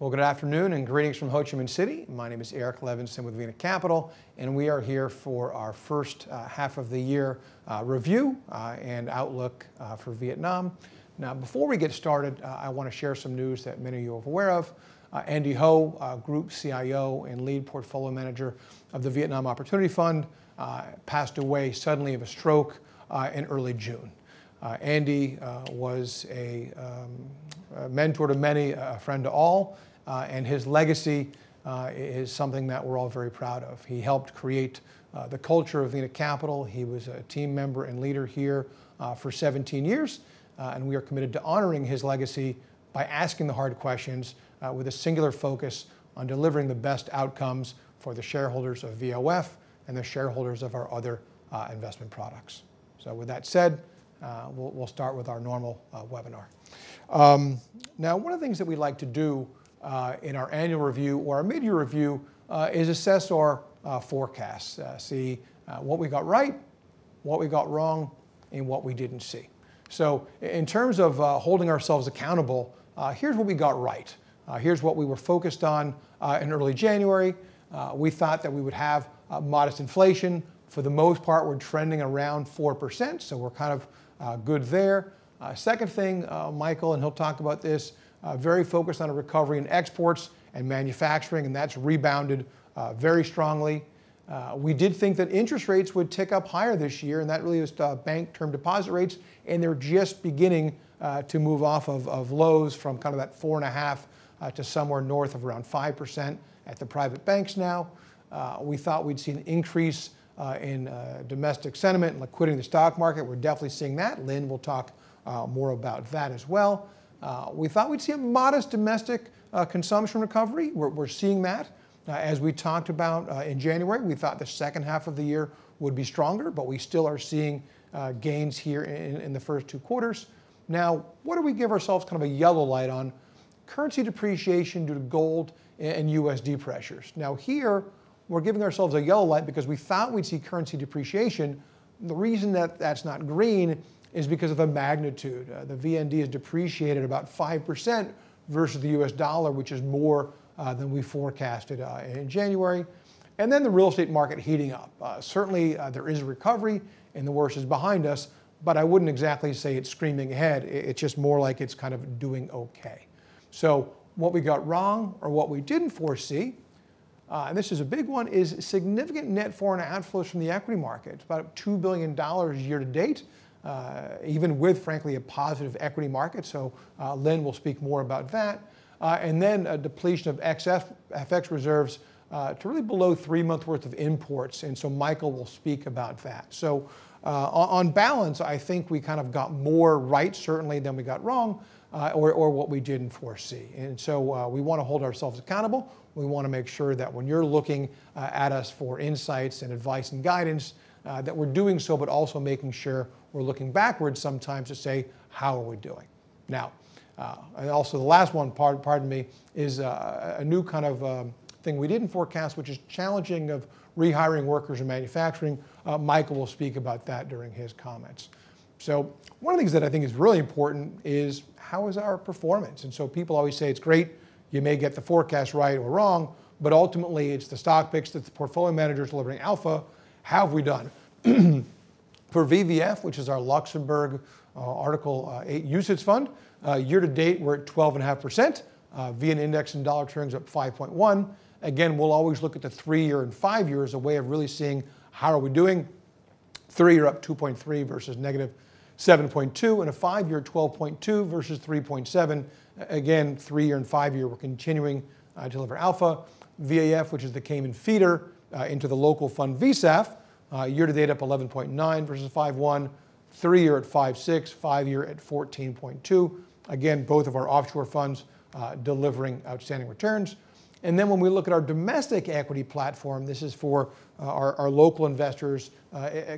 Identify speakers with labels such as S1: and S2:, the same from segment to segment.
S1: Well, good afternoon and greetings from Ho Chi Minh City. My name is Eric Levinson with Vina Capital, and we are here for our first half of the year review and outlook for Vietnam. Now, before we get started, I want to share some news that many of you are aware of. Andy Ho, Group CIO and lead portfolio manager of the Vietnam Opportunity Fund, passed away suddenly of a stroke in early June. Andy was a mentor to many, a friend to all, and his legacy is something that we're all very proud of. He helped create the culture of Vina Capital. He was a team member and leader here for 17 years, and we are committed to honoring his legacy by asking the hard questions with a singular focus on delivering the best outcomes for the shareholders of VOF and the shareholders of our other investment products. So with that said, we'll start with our normal webinar. Now, one of the things that we like to do in our annual review or our mid-year review is assess our forecasts, see what we got right, what we got wrong, and what we didn't see. So in terms of holding ourselves accountable, here's what we got right. Here's what we were focused on in early January. We thought that we would have modest inflation. For the most part, we're trending around 4%, so we're kind of good there. Second thing, Michael, and he'll talk about this, very focused on a recovery in exports and manufacturing, and that's rebounded very strongly. We did think that interest rates would tick up higher this year, and that really is bank term deposit rates, and they're just beginning to move off of lows from kind of that 4.5 to somewhere north of around 5% at the private banks now. We thought we'd see an increase in domestic sentiment and liquidity in the stock market. We're definitely seeing that. Lynn will talk more about that as well. We thought we'd see a modest domestic consumption recovery. We're seeing that. As we talked about in January, we thought the second half of the year would be stronger, but we still are seeing gains here in the first two quarters. Now, what do we give ourselves kind of a yellow light on? Currency depreciation due to gold and USD pressures. Now here, we're giving ourselves a yellow light because we thought we'd see currency depreciation. The reason that that's not green is because of the magnitude. The VND is depreciated about 5% versus the US dollar, which is more than we forecasted in January. And then the real estate market heating up. Certainly there is a recovery and the worst is behind us, but I wouldn't exactly say it's screaming ahead. It's just more like it's kind of doing okay. So what we got wrong or what we didn't foresee, and this is a big one, is significant net foreign outflows from the equity market. It's about $2 billion year to date, even with, frankly, a positive equity market. So Lynn will speak more about that. And then a depletion of FX reserves to really below 3 months worth of imports. And so Michael will speak about that. So on balance, I think we kind of got more right, certainly, than we got wrong, or what we didn't foresee. And so we want to hold ourselves accountable. We want to make sure that when you're looking at us for insights and advice and guidance, that we're doing so, but also making sure we're looking backwards sometimes to say, how are we doing? Now, and also the last one, pardon me, is a new kind of thing we didn't forecast, which is challenging of rehiring workers in manufacturing. Michael will speak about that during his comments. So one of the things that I think is really important is how is our performance? And so people always say it's great, you may get the forecast right or wrong, but ultimately it's the stock picks that the portfolio manager is delivering alpha. How have we done? For VVF, which is our Luxembourg Article 8 UCITS fund, year to date we're at 12.5%. VN index in dollar terms up 5.1. Again, we'll always look at the 3-year and 5-year as a way of really seeing how are we doing. 3-year up 2.3 versus negative 7.2, and a 5-year 12.2 versus 3.7. Again, 3-year and 5-year, we're continuing to deliver alpha. VAF, which is the Cayman feeder into the local fund VSAF, year to date up 11.9 versus 5.1. 3-year at 5.6, 5-year at 14.2. Again, both of our offshore funds delivering outstanding returns. And then when we look at our domestic equity platform, this is for our local investors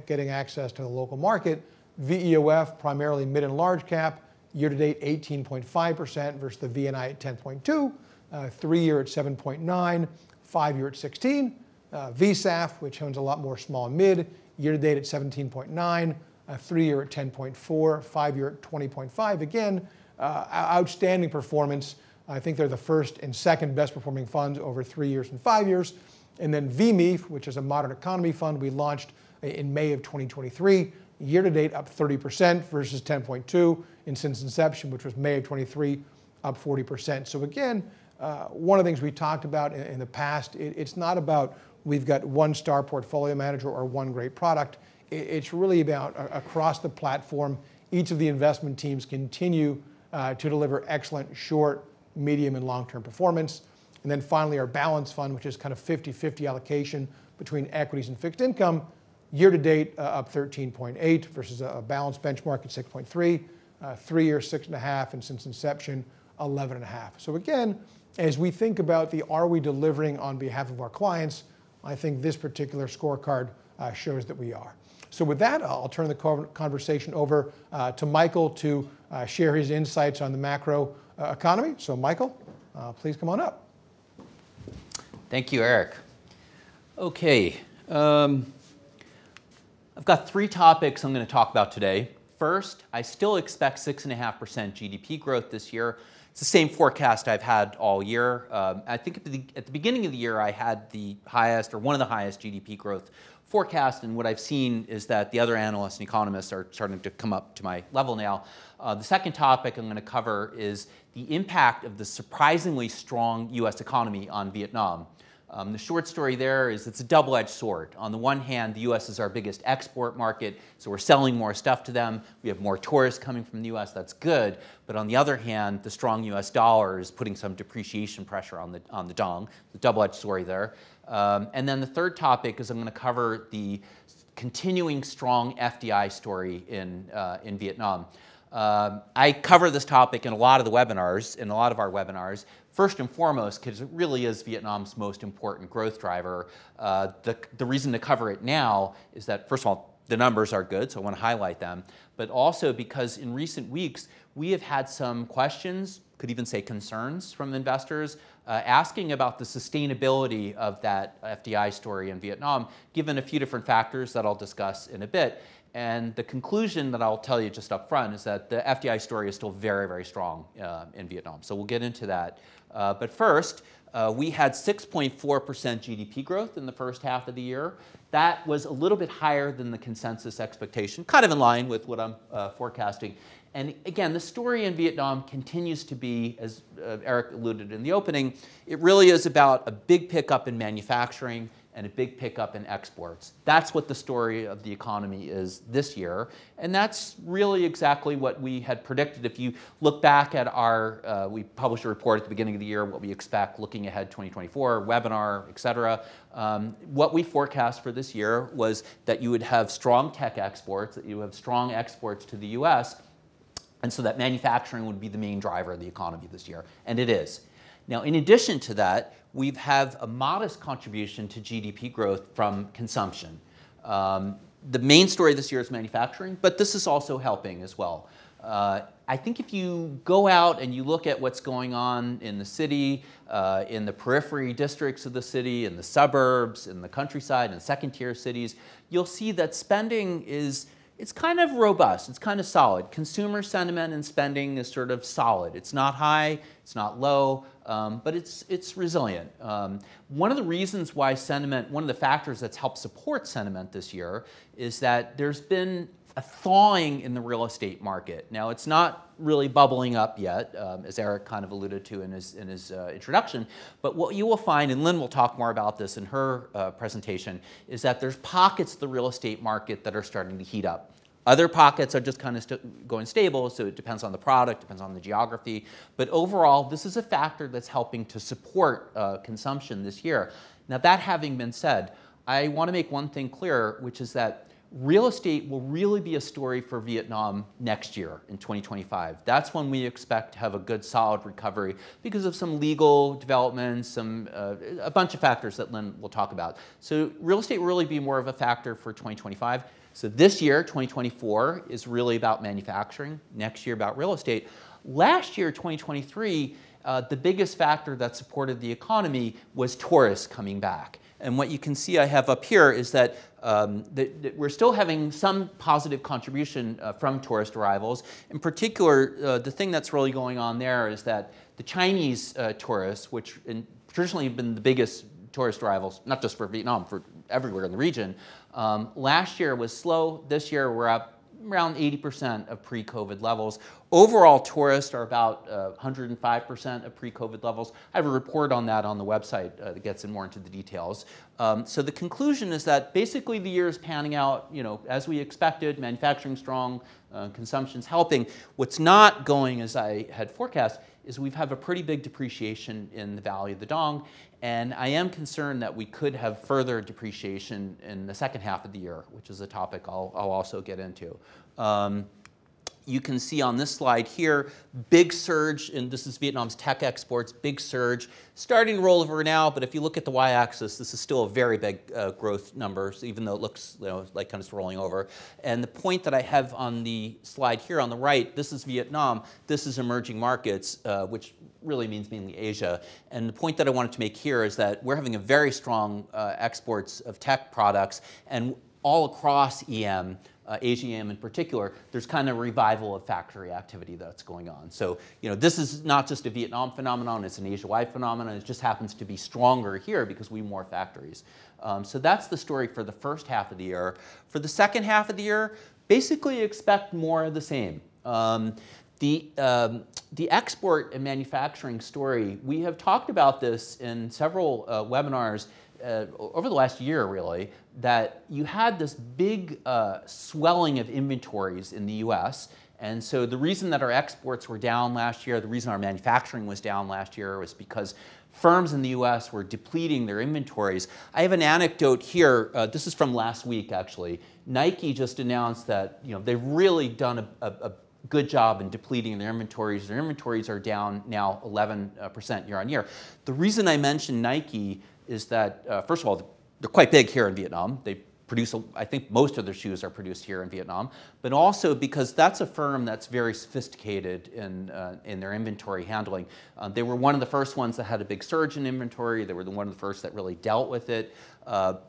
S1: getting access to the local market. VEOF, primarily mid and large cap, year to date 18.5% versus the VNI at 10.2, 3-year at 7.9, 5-year at 16. VSAF, which owns a lot more small and mid, year to date at 17.9, 3-year at 10.4, 5-year at 20.5. Again, outstanding performance I think they're the first and second best performing funds over 3 years and 5 years. And then VMEF, which is a modern economy fund, we launched in May of 2023. Year to date, up 30% versus 10.2, and since inception, which was May of 23, up 40%. So again, one of the things we talked about in the past, it's not about we've got one star portfolio manager or one great product. It's really about across the platform, each of the investment teams continue to deliver excellent short, medium, and long-term performance. And then finally, our balance fund, which is kind of 50-50 allocation between equities and fixed income, year to date up 13.8 versus a balanced benchmark at 6.3, 3 years 6.5, and since inception 11.5. So again, as we think about are we delivering on behalf of our clients, I think this particular scorecard shows that we are. So with that, I'll turn the conversation over to Michael to share his insights on the macro economy. So Michael, please come on up.
S2: Thank you, Eric. Okay, I've got 3 topics I'm going to talk about today. First, I still expect 6.5% GDP growth this year. It's the same forecast I've had all year. I think at the beginning of the year, I had the highest or one of the highest GDP growth forecasts, and what I've seen is that the other analysts and economists are starting to come up to my level now. The second topic I'm going to cover is the impact of the surprisingly strong U.S. economy on Vietnam. The short story there is it's a double-edged sword. On the one hand, the U.S. is our biggest export market, so we're selling more stuff to them. We have more tourists coming from the U.S. That's good. But on the other hand, the strong U.S. dollar is putting some depreciation pressure on the dong. The double-edged story there. And then the third topic is I'm going to cover the continuing strong FDI story in Vietnam. I cover this topic in a lot of our webinars. First and foremost, because it really is Vietnam's most important growth driver. The reason to cover it now is that, first of all, the numbers are good, so I want to highlight them, but also because in recent weeks, we have had some questions, could even say concerns from investors, asking about the sustainability of that FDI story in Vietnam, given a few different factors that I'll discuss in a bit. And the conclusion that I'll tell you just up front is that the FDI story is still very, very strong in Vietnam. So we'll get into that. But first, we had 6.4% GDP growth in the first half of the year. That was a little bit higher than the consensus expectation, kind of in line with what I'm forecasting. And again, the story in Vietnam continues to be, as Eric alluded in the opening, it really is about a big pickup in manufacturing and a big pickup in exports. That's what the story of the economy is this year. And that's really exactly what we had predicted. If you look back at our, we published a report at the beginning of the year, what we expect looking ahead 2024, webinar, et cetera. What we forecast for this year was that you would have strong tech exports, that you would have strong exports to the US, and so that manufacturing would be the main driver of the economy this year, and it is. Now, in addition to that, we have a modest contribution to GDP growth from consumption. The main story this year is manufacturing, but this is also helping as well. I think if you go out and you look at what's going on in the city, in the periphery districts of the city, in the suburbs, in the countryside, and second-tier cities, you'll see that spending is it's kind of robust, it's kind of solid. Consumer sentiment and spending is sort of solid. It's not high, it's not low, but it's resilient. One of the reasons why sentiment, one of the factors that's helped support sentiment this year is that there's been a thawing in the real estate market. Now, it's not really bubbling up yet, as Eric kind of alluded to in his introduction, but what you will find, and Lynn will talk more about this in her presentation, is that there's pockets of the real estate market that are starting to heat up. Other pockets are just kind of going stable, so it depends on the product, depends on the geography, but overall, this is a factor that's helping to support consumption this year. Now, that having been said, I want to make one thing clear, which is that real estate will really be a story for Vietnam next year in 2025. That's when we expect to have a good, solid recovery because of some legal developments, a bunch of factors that Lynn will talk about. So real estate will really be more of a factor for 2025. So this year, 2024, is really about manufacturing. Next year, about real estate. Last year, 2023, the biggest factor that supported the economy was tourists coming back. And what you can see I have up here is that we're still having some positive contribution from tourist arrivals. In particular, the thing that's really going on there is that the Chinese tourists, which traditionally have been the biggest tourist arrivals, not just for Vietnam, for everywhere in the region, last year was slow. This year we're up around 80% of pre-COVID levels. Overall, tourists are about 105% of pre-COVID levels. I have a report on that on the website that gets more into the details. So the conclusion is that basically the year is panning out, as we expected. Manufacturing strong, consumption's helping. What's not going as I had forecast is we've had a pretty big depreciation in the value of the dong, and I am concerned that we could have further depreciation in the second half of the year, which is a topic I'll also get into. You can see on this slide here, big surge, and this is Vietnam's tech exports, big surge, starting to roll over now, but if you look at the y-axis, this is still a very big growth number, so even though it looks like kind of rolling over. And the point that I have on the slide here on the right, this is Vietnam, this is emerging markets, which really means mainly Asia. And the point that I wanted to make here is that we're having a very strong exports of tech products, and all across EM, Asia EM in particular, there's kind of a revival of factory activity that's going on. So, this is not just a Vietnam phenomenon, it's an Asia-wide phenomenon. It just happens to be stronger here because we have more factories. So that's the story for the first half of the year. For the second half of the year, basically expect more of the same. The export and manufacturing story, we have talked about this in several webinars over the last year, really, that you had this big swelling of inventories in the US. And so the reason that our exports were down last year, the reason our manufacturing was down last year was because firms in the US were depleting their inventories. I have an anecdote here. This is from last week, actually. Nike just announced that they've really done a good job in depleting their inventories. Their inventories are down now 11% year on year. The reason I mention Nike is that, first of all, they're quite big here in Vietnam. They produce, I think most of their shoes are produced here in Vietnam, but also because that's a firm that's very sophisticated in their inventory handling. They were one of the first ones that had a big surge in inventory. They were one of the first that really dealt with it.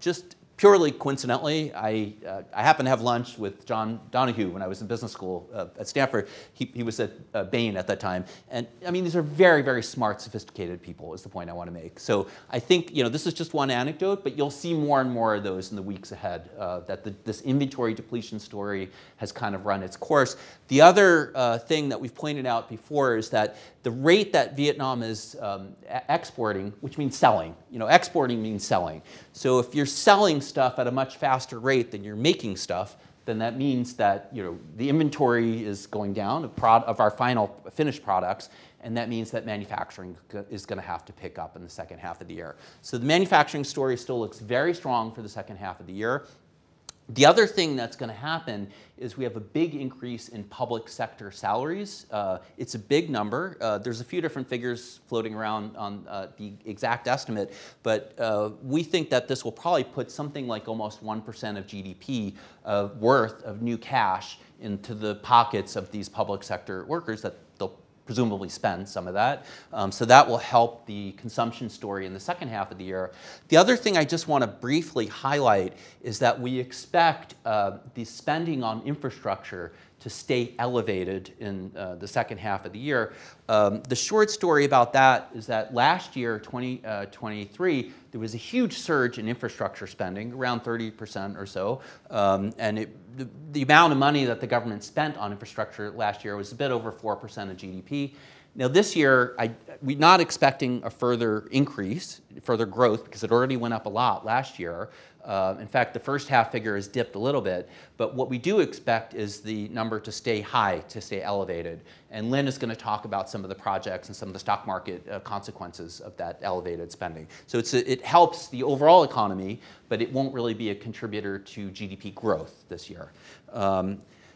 S2: Just purely coincidentally, I happened to have lunch with John Donahue when I was in business school at Stanford. He was at Bain at that time. And I mean, these are very, very smart, sophisticated people is the point I want to make. So I think, this is just one anecdote, but you'll see more and more of those in the weeks ahead, that this inventory depletion story has kind of run its course. The other thing that we've pointed out before is that the rate that Vietnam is exporting, which means selling, exporting means selling. So if you're selling stuff at a much faster rate than you're making stuff, then that means that the inventory is going down of our final finished products, and that means that manufacturing is going to have to pick up in the second half of the year. So the manufacturing story still looks very strong for the second half of the year. The other thing that's going to happen is we have a big increase in public sector salaries. It's a big number. There's a few different figures floating around on the exact estimate, but we think that this will probably put something like almost 1% of GDP worth of new cash into the pockets of these public sector workers that they'll presumably spend some of that. So that will help the consumption story in the second half of the year. The other thing I just want to briefly highlight is that we expect the spending on infrastructure to stay elevated in the second half of the year. The short story about that is that last year, 2023, there was a huge surge in infrastructure spending, around 30% or so. And the amount of money that the government spent on infrastructure last year was a bit over 4% of GDP. Now this year, we're not expecting a further increase, further growth, because it already went up a lot last year. In fact, the first half figure has dipped a little bit, but what we do expect is the number to stay high, to stay elevated. And Lynn is going to talk about some of the projects and some of the stock market consequences of that elevated spending. So it helps the overall economy, but it won't really be a contributor to GDP growth this year.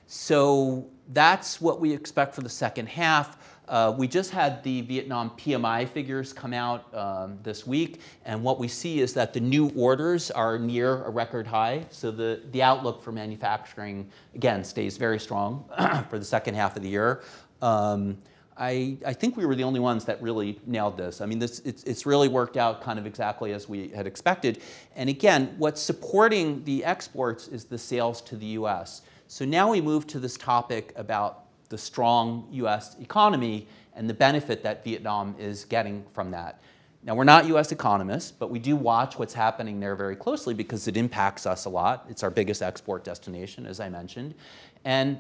S2: So that's what we expect for the second half. We just had the Vietnam PMI figures come out this week, and what we see is that the new orders are near a record high. So the outlook for manufacturing, again, stays very strong for the second half of the year. I think we were the only ones that really nailed this. I mean, it's really worked out kind of exactly as we had expected. And again, what's supporting the exports is the sales to the US. So now we move to this topic about the strong US economy and the benefit that Vietnam is getting from that. Now, we're not US economists, but we do watch what's happening there very closely because it impacts us a lot. It's our biggest export destination, as I mentioned. And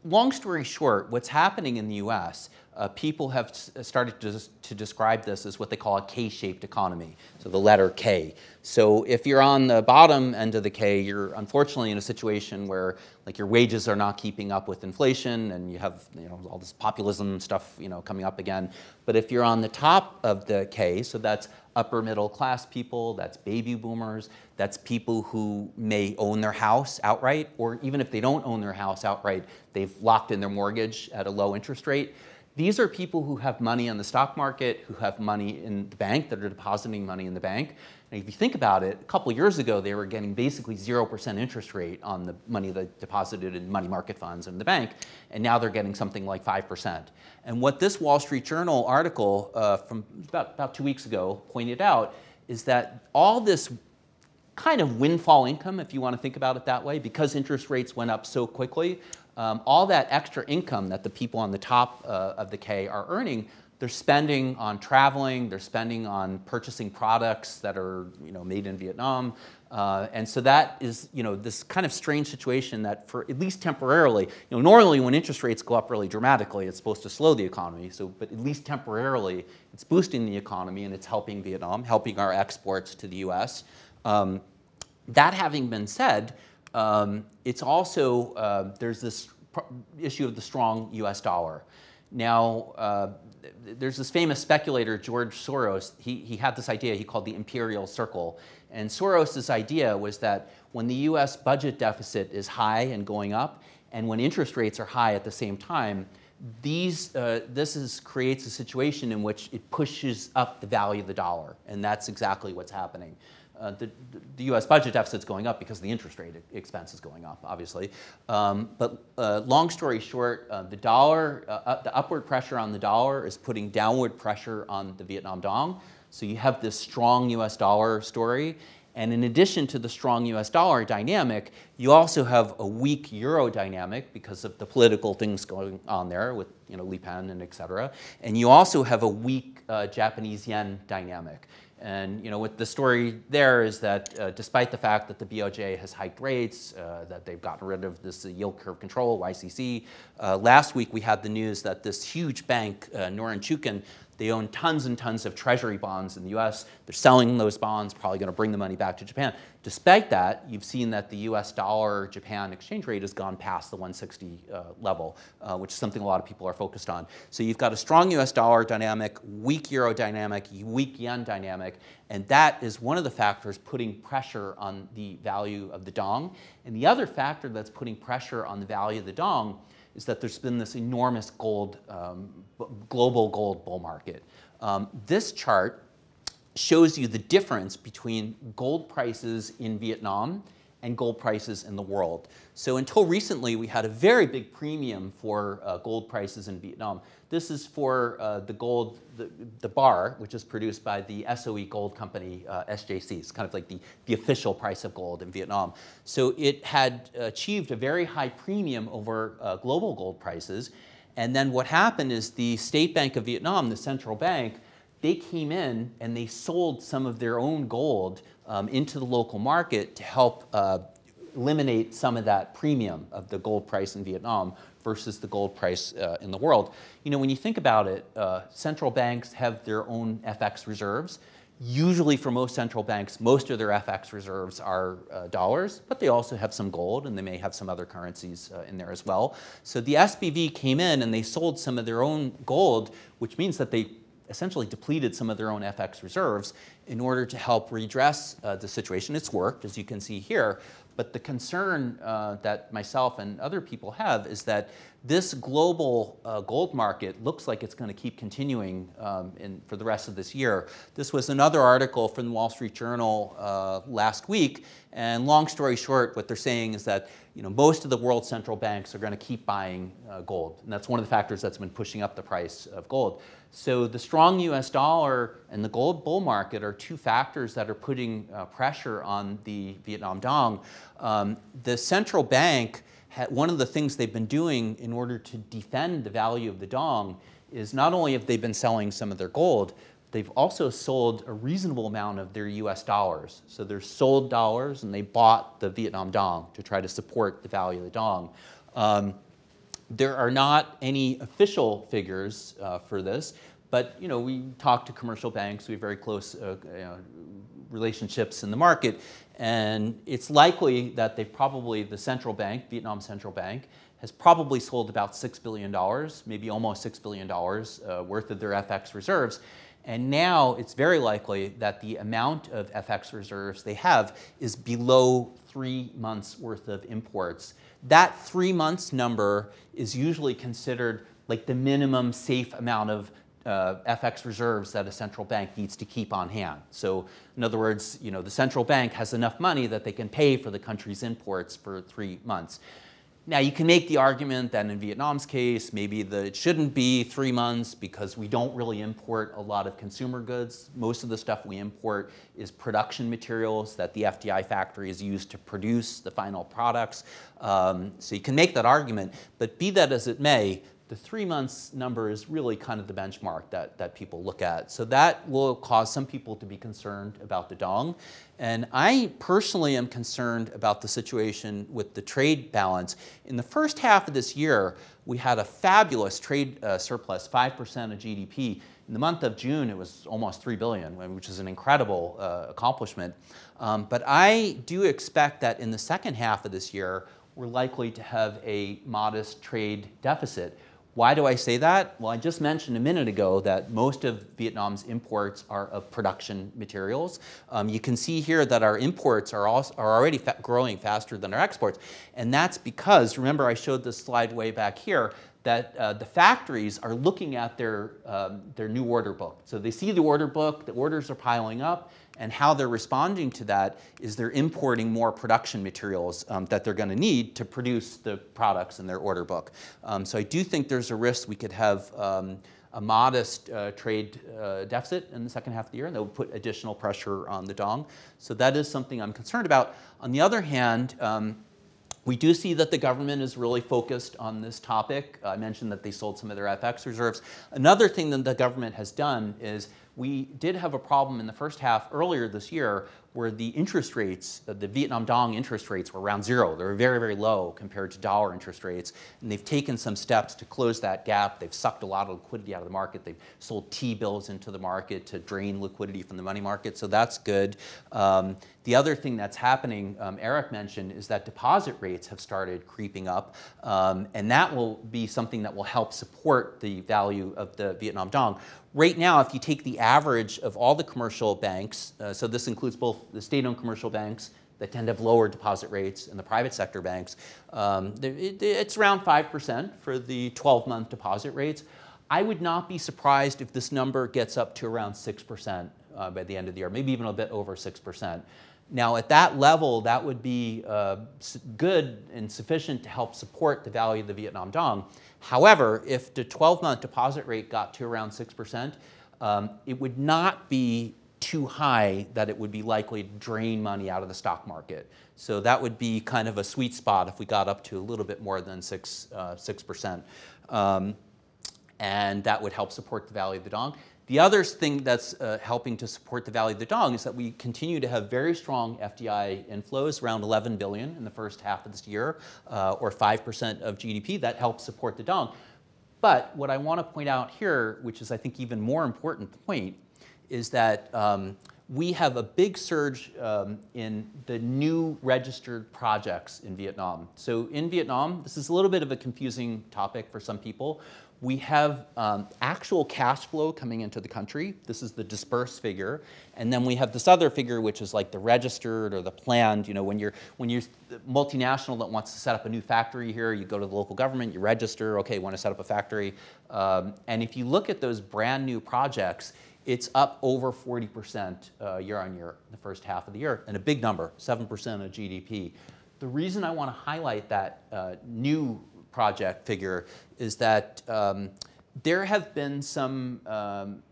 S2: long story short, what's happening in the US, people have started to describe this as what they call a K-shaped economy, so the letter K. So if you're on the bottom end of the K, you're unfortunately in a situation where like your wages are not keeping up with inflation and you have all this populism stuff coming up again. But if you're on the top of the K, so that's upper middle class people, that's baby boomers, that's people who may own their house outright, or even if they don't own their house outright, they've locked in their mortgage at a low interest rate. These are people who have money on the stock market, who have money in the bank, that are depositing money in the bank. And if you think about it, a couple years ago, they were getting basically 0% interest rate on the money they deposited in money market funds in the bank, and now they're getting something like 5%. And what this Wall Street Journal article from about 2 weeks ago pointed out is that all this kind of windfall income, if you want to think about it that way, because interest rates went up so quickly, all that extra income that the people on the top of the K are earning, they're spending on traveling, they're spending on purchasing products that are made in Vietnam. And so that is this kind of strange situation that for at least temporarily, normally when interest rates go up really dramatically, it's supposed to slow the economy. So, but at least temporarily, it's boosting the economy and it's helping Vietnam, helping our exports to the US. That having been said, it's also, there's this issue of the strong US dollar. Now, there's this famous speculator, George Soros. He had this idea he called the imperial circle. And Soros's idea was that when the US budget deficit is high and going up, and when interest rates are high at the same time, this creates a situation in which it pushes up the value of the dollar. And that's exactly what's happening. The US budget deficit is going up because the interest rate expense is going up, obviously. But long story short, the upward pressure on the dollar is putting downward pressure on the Vietnam dong. So you have this strong US dollar story. And in addition to the strong US dollar dynamic, you also have a weak euro dynamic because of the political things going on there with Le Pen and et cetera. And you also have a weak Japanese yen dynamic. And what the story there is that despite the fact that the BOJ has hiked rates, that they've gotten rid of this yield curve control, YCC, last week we had the news that this huge bank, Norinchukin, they own tons and tons of treasury bonds in the US. They're selling those bonds, probably going to bring the money back to Japan. Despite that, you've seen that the US dollar-Japan exchange rate has gone past the 160 level, which is something a lot of people are focused on. So you've got a strong US dollar dynamic, weak euro dynamic, weak yen dynamic, and that is one of the factors putting pressure on the value of the dong. And the other factor that's putting pressure on the value of the dong is that there's been this enormous global gold bull market. This chart shows you the difference between gold prices in Vietnam and gold prices in the world. So until recently, we had a very big premium for gold prices in Vietnam. This is for the gold, the bar, which is produced by the SOE gold company, SJC. It's kind of like the official price of gold in Vietnam. So it had achieved a very high premium over global gold prices. And then what happened is the State Bank of Vietnam, the central bank, they came in and they sold some of their own gold into the local market to help eliminate some of that premium of the gold price in Vietnam versus the gold price in the world. When you think about it, central banks have their own FX reserves. Usually for most central banks, most of their FX reserves are dollars, but they also have some gold and they may have some other currencies in there as well. So the SBV came in and they sold some of their own gold, which means that they essentially depleted some of their own FX reserves in order to help redress the situation. It's worked, as you can see here. But the concern that myself and other people have is that This global gold market looks like it's going to keep continuing for the rest of this year. This was another article from the Wall Street Journal last week, and long story short, what they're saying is that most of the world central banks are going to keep buying gold, and that's one of the factors that's been pushing up the price of gold. So the strong US dollar and the gold bull market are two factors that are putting pressure on the Vietnam Dong. The central bank, one of the things they've been doing in order to defend the value of the Dong is not only have they been selling some of their gold, they've also sold a reasonable amount of their US dollars. So they're sold dollars and they bought the Vietnam Dong to try to support the value of the Dong. There are not any official figures for this, but we talk to commercial banks. We have very close relationships in the market, and it's likely that the central bank, Vietnam Central Bank, has probably sold about $6 billion, maybe almost $6 billion worth of their FX reserves. And now it's very likely that the amount of FX reserves they have is below 3 months worth of imports. That 3 months number is usually considered like the minimum safe amount of FX reserves that a central bank needs to keep on hand. So in other words, the central bank has enough money that they can pay for the country's imports for 3 months. Now, you can make the argument that in Vietnam's case, maybe it shouldn't be 3 months because we don't really import a lot of consumer goods. Most of the stuff we import is production materials that the FDI factory is used to produce the final products. So you can make that argument, but be that as it may, the 3 months number is really kind of the benchmark that people look at. So that will cause some people to be concerned about the Dong. And I personally am concerned about the situation with the trade balance. In the first half of this year, we had a fabulous trade surplus, 5% of GDP. In the month of June, it was almost $3 billion, which is an incredible accomplishment. But I do expect that in the second half of this year, we're likely to have a modest trade deficit. Why do I say that? Well, I just mentioned a minute ago that most of Vietnam's imports are of production materials. You can see here that our imports are already growing faster than our exports. And that's because, remember I showed this slide way back here, that the factories are looking at their new order book. So they see the order book, the orders are piling up, and how they're responding to that is they're importing more production materials that they're going to need to produce the products in their order book. So I do think there's a risk we could have a modest trade deficit in the second half of the year, and that would put additional pressure on the Dong. So that is something I'm concerned about. On the other hand, we do see that the government is really focused on this topic. I mentioned that they sold some of their FX reserves. Another thing that the government has done is we did have a problem in the first half earlier this year where the interest rates, the Vietnam Dong interest rates were around zero. They were very, very low compared to dollar interest rates. And they've taken some steps to close that gap. They've sucked a lot of liquidity out of the market. They've sold T-bills into the market to drain liquidity from the money market. So that's good. The other thing that's happening, Eric mentioned, is that deposit rates have started creeping up. And that will be something that will help support the value of the Vietnam Dong. Right now, if you take the average of all the commercial banks, so this includes both the state-owned commercial banks that tend to have lower deposit rates and the private sector banks, it's around 5% for the 12-month deposit rates. I would not be surprised if this number gets up to around 6% by the end of the year, maybe even a bit over 6%. Now, at that level, that would be good and sufficient to help support the value of the Vietnam Dong. However, if the 12-month deposit rate got to around 6%, it would not be too high that it would be likely to drain money out of the stock market. So that would be kind of a sweet spot if we got up to a little bit more than 6%. And that would help support the value of the Dong. The other thing that's helping to support the value of the Dong is that we continue to have very strong FDI inflows, around 11 billion in the first half of this year, or 5% of GDP. That helps support the Dong. But what I want to point out here, which is I think even more important point, is that we have a big surge in the new registered projects in Vietnam. So in Vietnam, this is a little bit of a confusing topic for some people. we have actual cash flow coming into the country. This is the dispersed figure. And then we have this other figure, which is like the registered or the planned. You know, when you're multinational that wants to set up a new factory here, you go to the local government, you register, okay, want to set up a factory. And if you look at those brand new projects, it's up over 40% year on year in the first half of the year, and a big number, 7% of GDP. The reason I want to highlight that new project figure is that there have been some,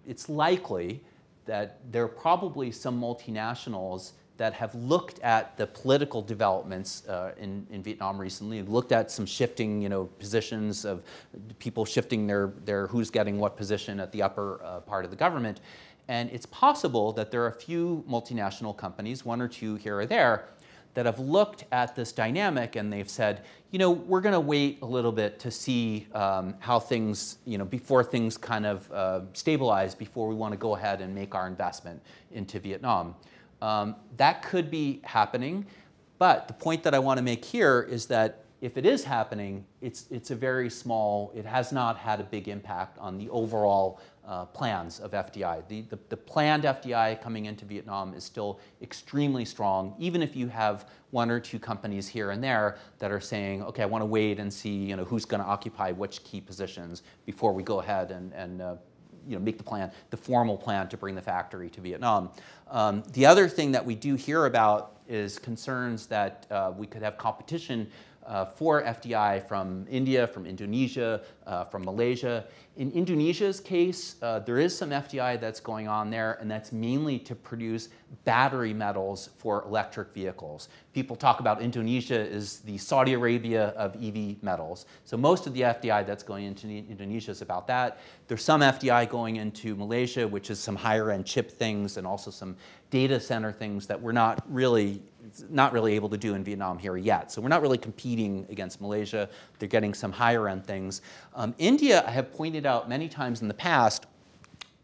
S2: it's likely that there are probably some multinationals that have looked at the political developments in Vietnam recently, looked at some shifting, you know, positions of people shifting their who's getting what position at the upper part of the government. And it's possible that there are a few multinational companies, one or two here or there, that have looked at this dynamic and they've said, you know, we're going to wait a little bit to see how things, you know, before things kind of stabilize, before we want to go ahead and make our investment into Vietnam. That could be happening, but the point that I want to make here is that if it is happening, it's a very small, it has not had a big impact on the overall plans of FDI. The planned FDI coming into Vietnam is still extremely strong, even if you have one or two companies here and there that are saying, okay, I want to wait and see, you know, who's going to occupy which key positions before we go ahead and you know, make the plan, the formal plan to bring the factory to Vietnam. The other thing that we do hear about is concerns that we could have competition for FDI from India, from Indonesia, from Malaysia. In Indonesia's case, there is some FDI that's going on there, and that's mainly to produce battery metals for electric vehicles. People talk about Indonesia as the Saudi Arabia of EV metals. So most of the FDI that's going into Indonesia is about that. There's some FDI going into Malaysia, which is some higher end chip things and also some data center things that we're not really able to do in Vietnam here yet. So we're not really competing against Malaysia. They're getting some higher end things. India, I have pointed out many times in the past,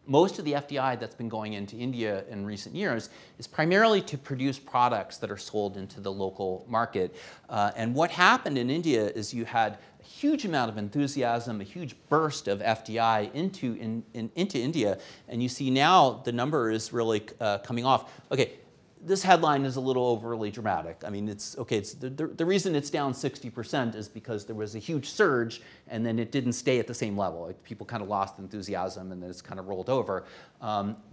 S2: most of the FDI that's been going into India in recent years is primarily to produce products that are sold into the local market. And what happened in India is you had a huge amount of enthusiasm, a huge burst of FDI into India. And you see now the number is really coming off. Okay. This headline is a little overly dramatic. I mean, it's okay. It's the reason it's down 60% is because there was a huge surge, and then it didn't stay at the same level. Like, people kind of lost enthusiasm, and then it's kind of rolled over.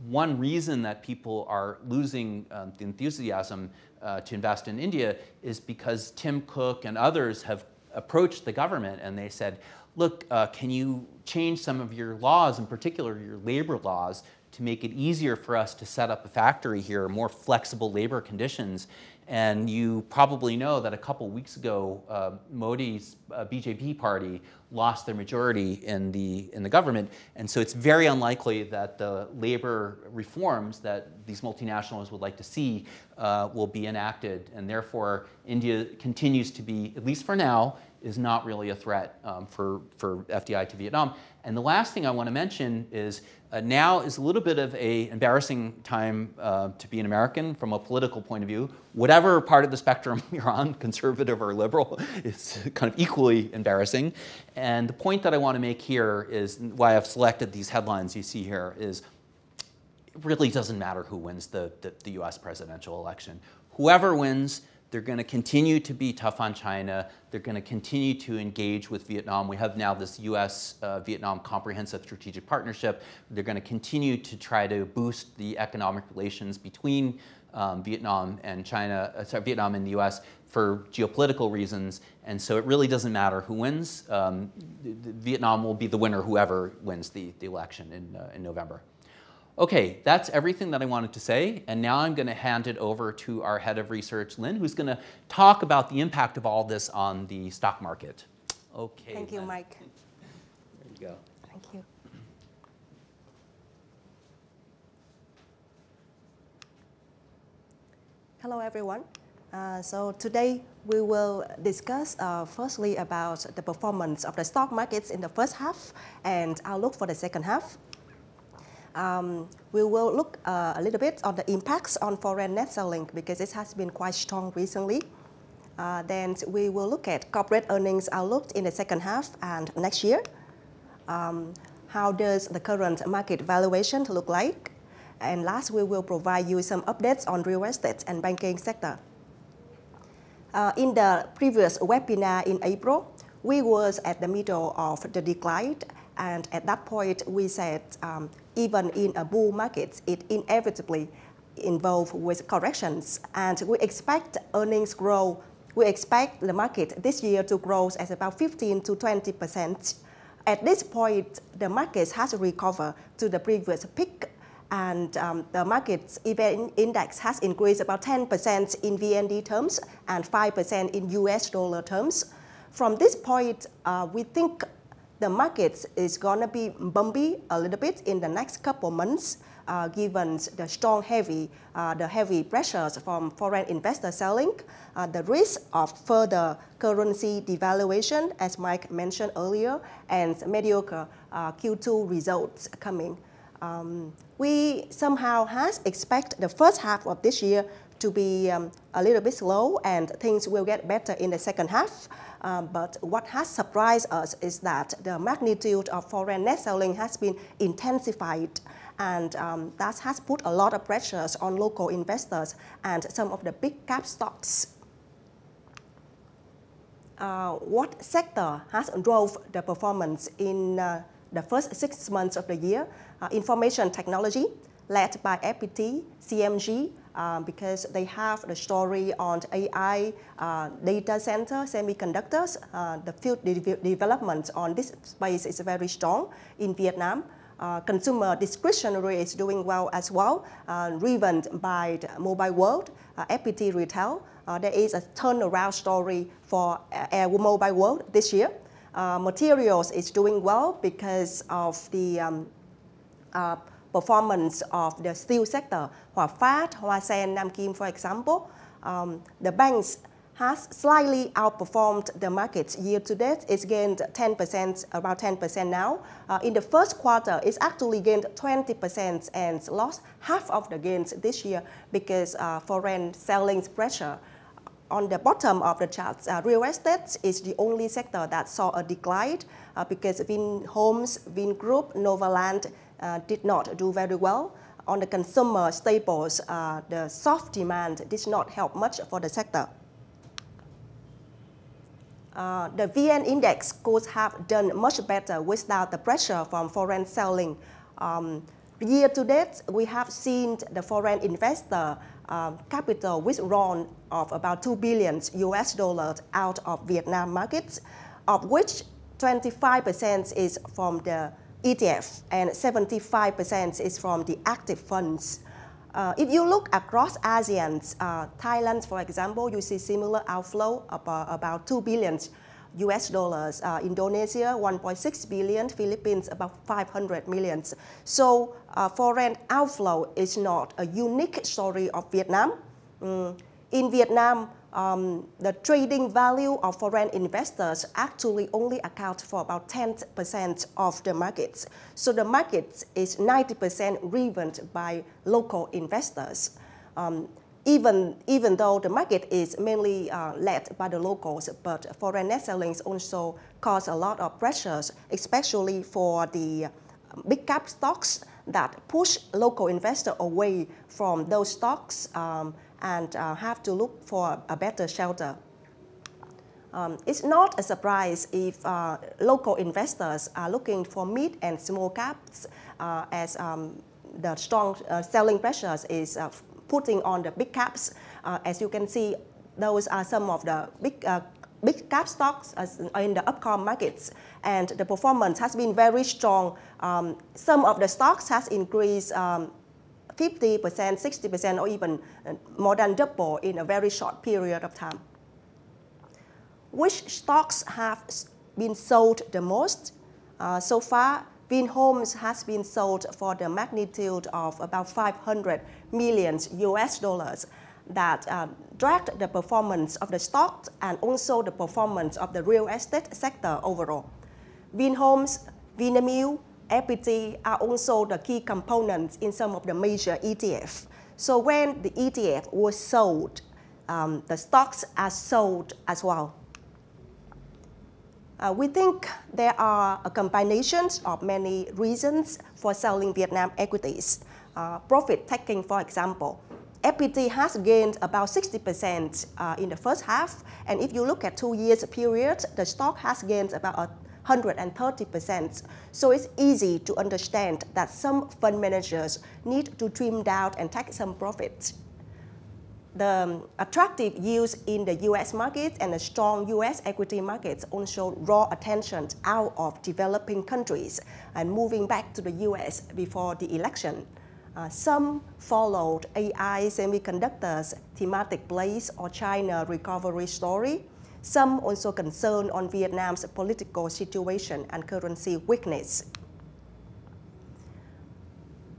S2: One reason that people are losing the enthusiasm to invest in India is because Tim Cook and others have approached the government, and they said, "Look, can you change some of your laws, in particular your labor laws, to make it easier for us to set up a factory here, more flexible labor conditions?" And you probably know that a couple weeks ago, Modi's BJP party lost their majority in the government. And so it's very unlikely that the labor reforms that these multinationals would like to see will be enacted. And therefore, India continues to be, at least for now, is not really a threat for FDI to Vietnam. And the last thing I want to mention is now is a little bit of an embarrassing time to be an American from a political point of view. Whatever part of the spectrum you're on, conservative or liberal, it's kind of equally embarrassing. And the point that I want to make here is why I've selected these headlines you see here is it really doesn't matter who wins the US presidential election. Whoever wins, they're going to continue to be tough on China. They're going to continue to engage with Vietnam. We have now this US-Vietnam Comprehensive Strategic Partnership. They're going to continue to try to boost the economic relations between Vietnam and China, Vietnam and the US for geopolitical reasons. And so it really doesn't matter who wins. Vietnam will be the winner, whoever wins the election in November. Okay, that's everything that I wanted to say, and now I'm going to hand it over to our head of research, Lynn, who's going to talk about the impact of all this on the stock market. Okay.
S3: Thank you,
S2: Lynn.
S3: Mike.
S2: There you go.
S3: Thank you. Hello, everyone. So today we will discuss firstly about the performance of the stock markets in the first half and outlook for the second half. We will look a little bit on the impacts on foreign net selling because it has been quite strong recently. Then we will look at corporate earnings outlook in the second half and next year. how does the current market valuation look like. And last, we will provide you some updates on real estate and banking sector. In the previous webinar in April, we was at the middle of the decline, and at that point we said even in a bull market, it inevitably involved with corrections, and we expect earnings growth. We expect the market this year to grow at about 15 to 20%. At this point, the market has recovered to the previous peak, and the market's event index has increased about 10% in VND terms and 5% in US dollar terms. From this point, we think the market is going to be bumpy a little bit in the next couple months, given the strong heavy pressures from foreign investor selling, the risk of further currency devaluation, as Mike mentioned earlier, and mediocre Q2 results coming. We somehow expect the first half of this year to be a little bit slow, and things will get better in the second half. But what has surprised us is that the magnitude of foreign net selling has been intensified, and that has put a lot of pressures on local investors and some of the big cap stocks. What sector has drove the performance in the first 6 months of the year? Information technology, led by FPT, CMG, because they have the story on AI, data center, semiconductors. The field development on this space is very strong in Vietnam. Consumer discretionary is doing well as well, driven by the mobile world. FPT retail, there is a turnaround story for mobile world this year. Materials is doing well because of the performance of the steel sector. Hòa Phát, Hoa Sen, Nam Kim, for example. The banks has slightly outperformed the markets year to date. It's gained 10%, about 10% now. In the first quarter, it's actually gained 20% and lost half of the gains this year because foreign selling pressure. On the bottom of the charts, real estate is the only sector that saw a decline because Vinhomes, Vingroup, Novaland did not do very well. On the consumer staples, the soft demand did not help much for the sector. The VN index could have done much better without the pressure from foreign selling. Year to date, we have seen the foreign investor capital withdrawn of about $2 billion out of Vietnam markets, of which 25% is from the ETF and 75% is from the active funds. If you look across ASEAN, Thailand, for example, you see similar outflow of about $2 billion. Indonesia, 1.6 billion, Philippines, about 500 million. So foreign outflow is not a unique story of Vietnam. In Vietnam, the trading value of foreign investors actually only accounts for about 10% of the markets. So the market is 90% driven by local investors. Even though the market is mainly led by the locals, but foreign net sellings also cause a lot of pressures, especially for the big cap stocks that push local investors away from those stocks and have to look for a better shelter. It's not a surprise if local investors are looking for mid and small caps as the strong selling pressures is putting on the big caps. As you can see, those are some of the big cap stocks in the upcoming markets, and the performance has been very strong. Some of the stocks has increased 50%, 60%, or even more than double in a very short period of time. Which stocks have been sold the most? So far, Vinhomes has been sold for the magnitude of about $500 million that dragged the performance of the stock and also the performance of the real estate sector overall. Vinhomes, Vinamilk, FPT are also the key components in some of the major ETFs. So when the ETF was sold, the stocks are sold as well. We think there are a combination of many reasons for selling Vietnam equities. Profit taking, for example. FPT has gained about 60% in the first half, and if you look at 2 years period, the stock has gained about 130%. So it's easy to understand that some fund managers need to trim down and take some profits. The attractive yields in the US market and the strong US equity markets also draw attention out of developing countries and moving back to the US before the election. Some followed AI, semiconductors, thematic plays, or China recovery story. Some also concerned on Vietnam's political situation and currency weakness.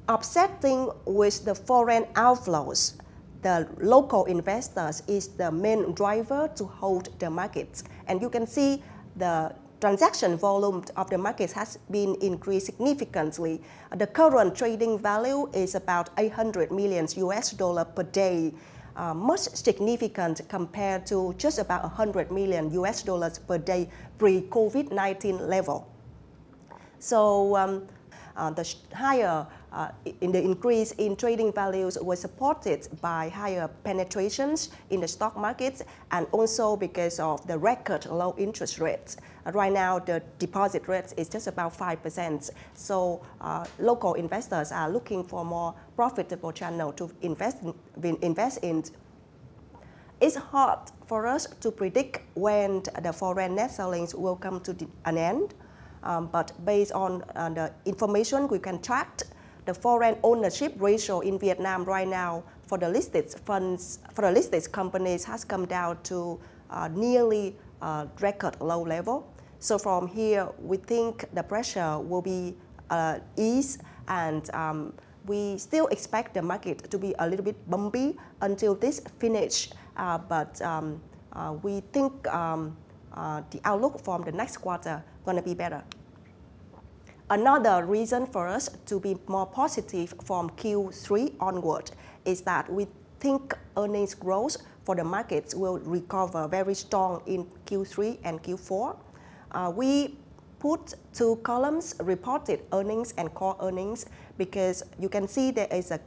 S3: Offsetting with the foreign outflows, the local investors is the main driver to hold the markets. And you can see the transaction volume of the markets has been increased significantly. The current trading value is about 800 million US dollar per day, much significant compared to just about 100 million US dollars per day pre-COVID-19 level. So the higher in the increase in trading values was supported by higher penetrations in the stock markets and also because of the record low interest rates. Right now, the deposit rate is just about 5%. So local investors are looking for more profitable channel to invest in. It's hard for us to predict when the foreign net sellings will come to an end. But based on the information we can track, the foreign ownership ratio in Vietnam right now for the listed funds, for the listed companies has come down to nearly record low level. So from here, we think the pressure will be eased, and we still expect the market to be a little bit bumpy until this finish. But we think the outlook from the next quarter going to be better. Another reason for us to be more positive from Q3 onward is that we think earnings growth for the markets will recover very strong in Q3 and Q4. We put two columns, reported earnings and core earnings, because you can see there is a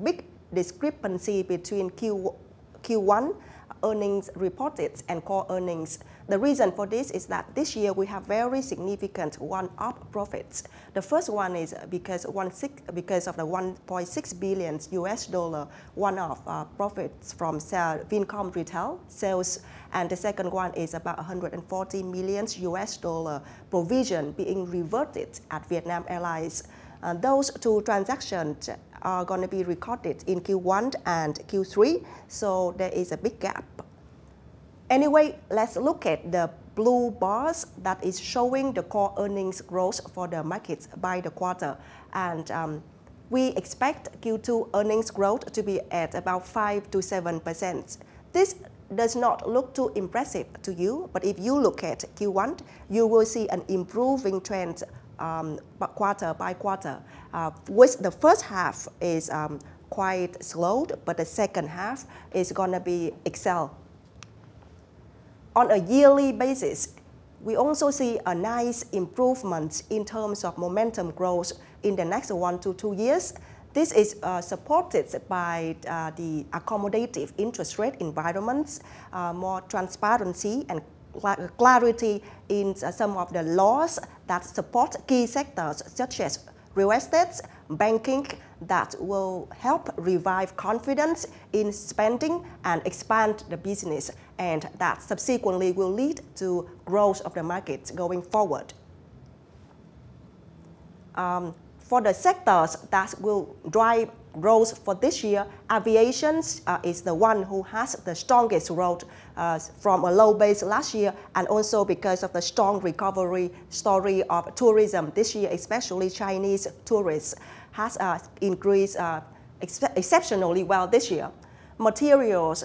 S3: big discrepancy between Q1 earnings reported and core earnings. The reason for this is that this year we have very significant one-off profits. The first one is because of the 1.6 billion US dollar one-off profits from Vincom retail sales, and the second one is about 140 million US dollar provision being reverted at Vietnam Airlines. Those two transactions are going to be recorded in Q1 and Q3, so there is a big gap. Anyway, let's look at the blue bars that is showing the core earnings growth for the markets by the quarter. And we expect Q2 earnings growth to be at about 5 to 7%. This does not look too impressive to you, but if you look at Q1, you will see an improving trend quarter by quarter, which the first half is quite slowed, but the second half is going to be excel. On a yearly basis, we also see a nice improvement in terms of momentum growth in the next 1 to 2 years. This is supported by the accommodative interest rate environments, more transparency and clarity in some of the laws that support key sectors such as real estate, banking, that will help revive confidence in spending and expand the business, and that subsequently will lead to growth of the markets going forward. For the sectors that will drive growth for this year, aviation is the one who has the strongest growth from a low base last year, and also because of the strong recovery story of tourism this year, especially Chinese tourists, has increased exceptionally well this year. Materials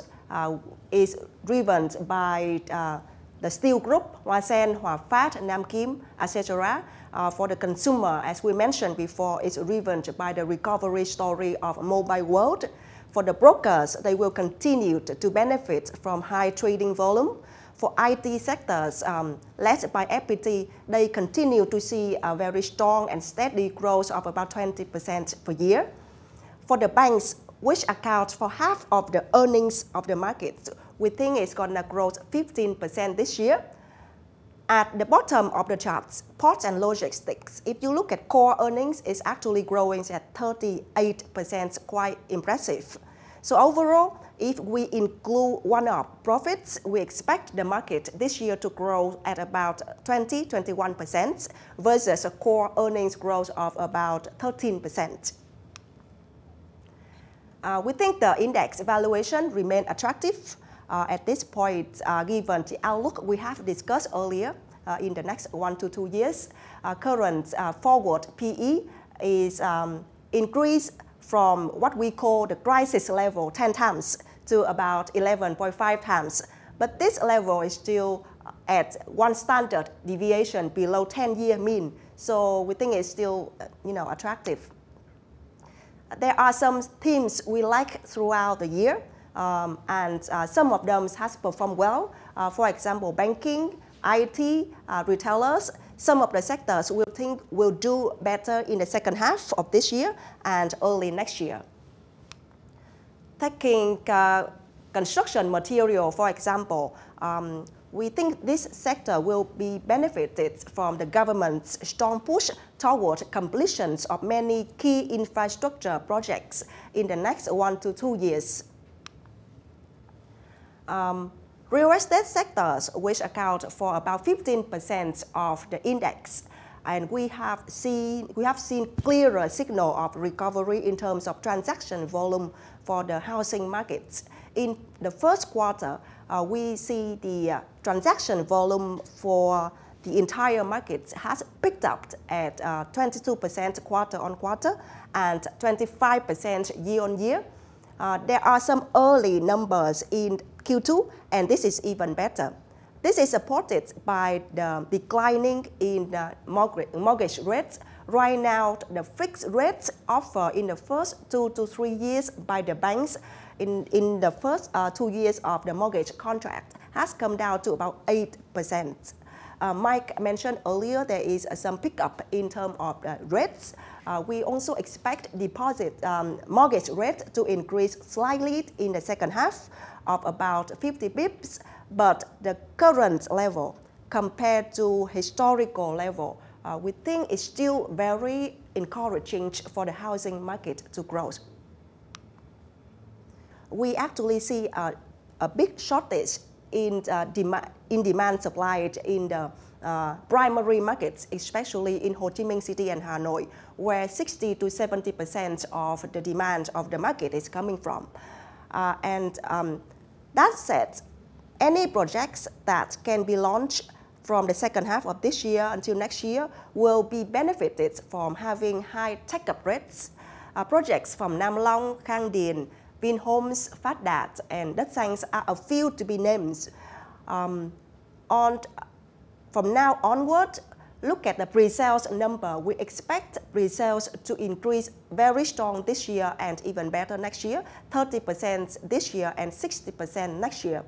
S3: is driven by the steel group, Hoa Sen, Hòa Phát, Nam Kim, etc. For the consumer, as we mentioned before, it's driven by the recovery story of mobile world. For the brokers, they will continue to benefit from high trading volume. For IT sectors led by FPT, they continue to see a very strong and steady growth of about 20% per year. For the banks, which account for half of the earnings of the market, we think it's going to grow 15% this year. At the bottom of the charts, ports and logistics, if you look at core earnings, it's actually growing at 38%, quite impressive. So overall, if we include one-off profits, we expect the market this year to grow at about 21% versus a core earnings growth of about 13%. We think the index valuation remains attractive at this point, given the outlook we have discussed earlier in the next 1 to 2 years. Current forward PE is increased from what we call the crisis level 10 times to about 11.5 times. But this level is still at one standard deviation below 10-year mean. So we think it's still attractive. There are some themes we like throughout the year, and some of them has performed well. For example, banking, IT, retailers. Some of the sectors we think will do better in the second half of this year and early next year. Taking construction material, for example, we think this sector will be benefited from the government's strong push toward completions of many key infrastructure projects in the next 1 to 2 years. Real estate sectors, which account for about 15% of the index, and we have seen clearer signal of recovery in terms of transaction volume for the housing markets. In the first quarter, we see the transaction volume for the entire market has picked up at 22% quarter on quarter and 25% year on year. There are some early numbers in Q2, and this is even better. This is supported by the declining in the mortgage rates. Right now, the fixed rates offered in the first 2 to 3 years by the banks in the first 2 years of the mortgage contract has come down to about 8%. Mike mentioned earlier there is some pickup in terms of rates. We also expect mortgage rate to increase slightly in the second half of about 50 bips, but the current level compared to historical level, we think is still very encouraging for the housing market to grow. We actually see a big shortage in demand supply in the primary markets, especially in Ho Chi Minh City and Hanoi, where 60 to 70% of the demand of the market is coming from. That said, any projects that can be launched from the second half of this year until next year will be benefited from having high take-up rates. Projects from Nam Long, Khang Dien, Vinhomes, Phát Đạt, and Đất Xanh are a few to be named. From now onward, look at the pre-sales number. We expect pre-sales to increase very strong this year and even better next year, 30% this year and 60% next year.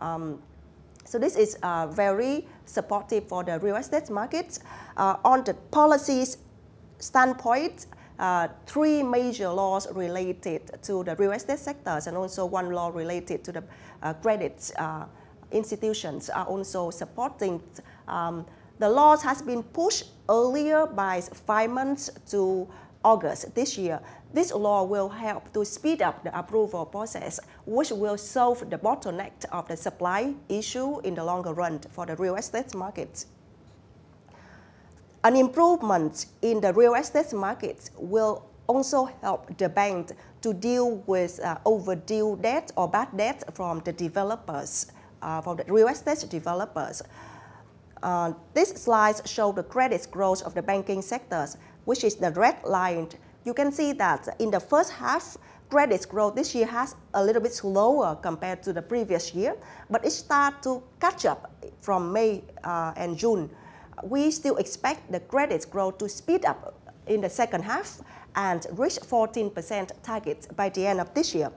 S3: So this is very supportive for the real estate market. On the policies standpoint, 3 major laws related to the real estate sectors and also 1 law related to the credit institutions are also supporting. The laws has been pushed earlier by 5 months to August this year. This law will help to speed up the approval process, which will solve the bottleneck of the supply issue in the longer run for the real estate market. An improvement in the real estate market will also help the bank to deal with overdue debt or bad debt from the developers, from the real estate developers. This slide shows the credit growth of the banking sectors, which is the red line. You can see that in the first half, credit growth this year has a little bit slower compared to the previous year, but it starts to catch up from May and June. We still expect the credit growth to speed up in the second half and reach 14% target by the end of this year.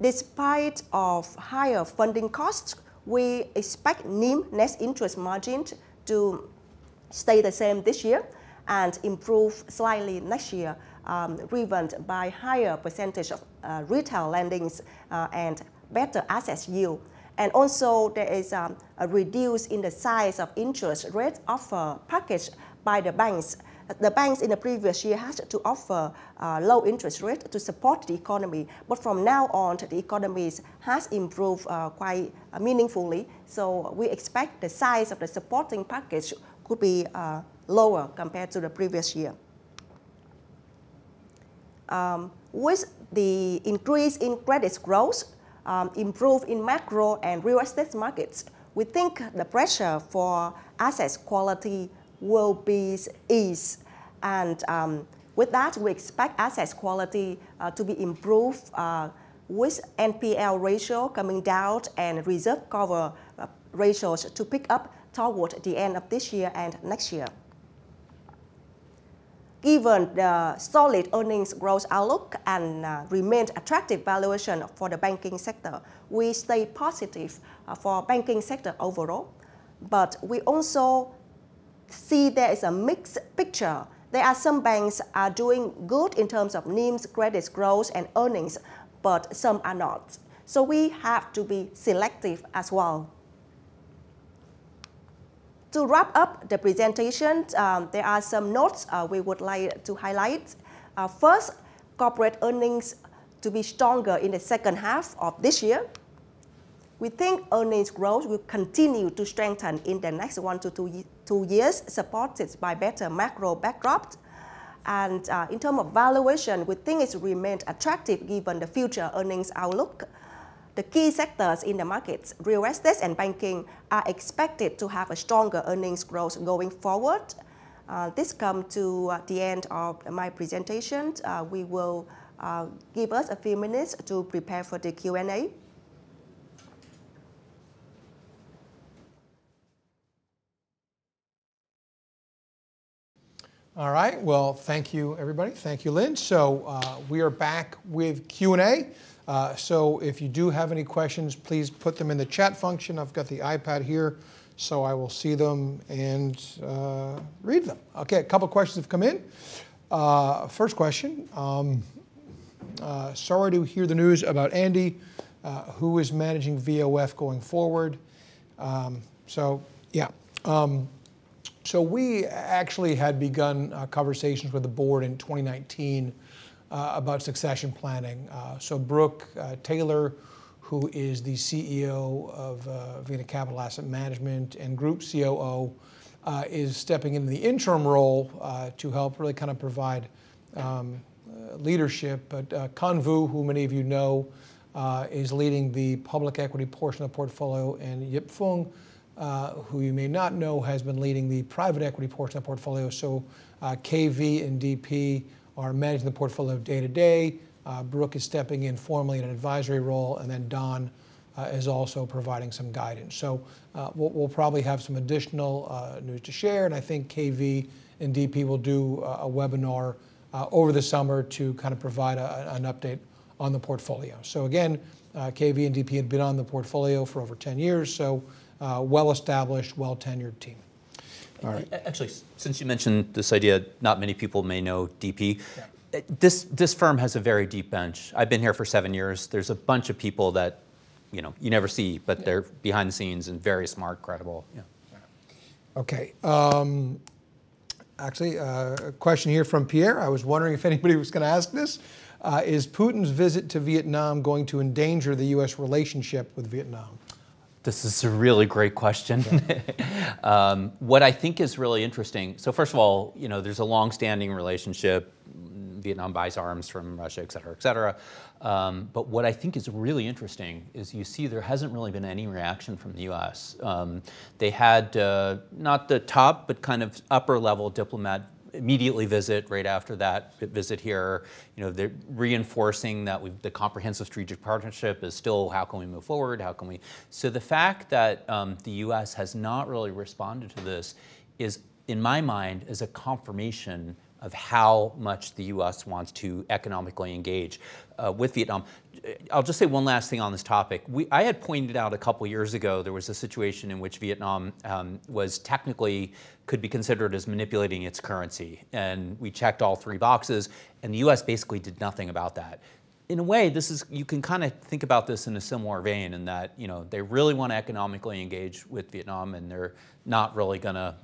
S3: Despite of higher funding costs, we expect NIM, net interest margin, to stay the same this year and improve slightly next year, driven by higher percentage of retail lendings and better asset yield. And also there is a reduce in the size of interest rate offer package by the banks. The banks in the previous year had to offer low interest rate to support the economy, but from now on the economy has improved quite meaningfully. So we expect the size of the supporting package could be lower compared to the previous year. With the increase in credit growth, improve in macro and real estate markets, we think the pressure for asset quality will be eased. And with that, we expect asset quality to be improved with NPL ratio coming down and reserve cover ratios to pick up toward the end of this year and next year. Given the solid earnings growth outlook and remained attractive valuation for the banking sector, we stay positive for banking sector overall. But we also see there is a mixed picture. There are some banks are doing good in terms of NIMs, credit growth, and earnings, but some are not. So we have to be selective as well. To wrap up the presentation, there are some notes we would like to highlight. First, corporate earnings to be stronger in the second half of this year. We think earnings growth will continue to strengthen in the next 1 to 2 years, supported by better macro backdrop. And in terms of valuation, we think it's remained attractive given the future earnings outlook. The key sectors in the markets, real estate and banking, are expected to have a stronger earnings growth going forward. This comes to the end of my presentation. We will give us a few minutes to prepare for the Q&A.
S1: All right, well, thank you, everybody. Thank you, Lynn. So we are back with Q&A. So if you do have any questions, please put them in the chat function. I've got the iPad here, so I will see them and read them. Okay, a couple questions have come in. First question, sorry to hear the news about Andy, who is managing VOF going forward. So we actually had begun conversations with the board in 2019 about succession planning. So Brooke Taylor, who is the CEO of Vienna Capital Asset Management and Group COO, is stepping into the interim role to help really kind of provide leadership. But Kan Vu, who many of you know, is leading the public equity portion of the portfolio, and Yip Fung, who you may not know, has been leading the private equity portion of the portfolio. So KV and DP are managing the portfolio day to day. Brooke is stepping in formally in an advisory role, and then Don is also providing some guidance. So we'll probably have some additional news to share, and I think KV and DP will do a webinar over the summer to kind of provide an update on the portfolio. So again, KV and DP had been on the portfolio for over 10 years, so well-established, well-tenured team. All right.
S2: Actually, since you mentioned this idea, not many people may know DP. Yeah. This firm has a very deep bench. I've been here for 7 years. There's a bunch of people that you never see, but they're behind the scenes and very smart, credible. Yeah.
S1: Okay. Actually, a question here from Pierre. I was wondering if anybody was going to ask this. Is Putin's visit to Vietnam going to endanger the U.S. relationship with Vietnam?
S2: This is a really great question. What I think is really interesting, so first of all, there's a long-standing relationship. Vietnam buys arms from Russia, et cetera, et cetera. But what I think is really interesting is you see there hasn't really been any reaction from the U.S. They had not the top, but kind of upper-level diplomat immediately visit right after that visit here. They're reinforcing that the comprehensive strategic partnership is still, how can we move forward? How can we? So the fact that the U.S. has not really responded to this is, in my mind, is a confirmation of how much the U.S. wants to economically engage with Vietnam. I'll just say one last thing on this topic. I had pointed out a couple years ago there was a situation in which Vietnam was technically could be considered as manipulating its currency. And we checked all three boxes, and the U.S. basically did nothing about that. In a way, you can kind of think about this in a similar vein in that, they really want to economically engage with Vietnam, and they're not really going to,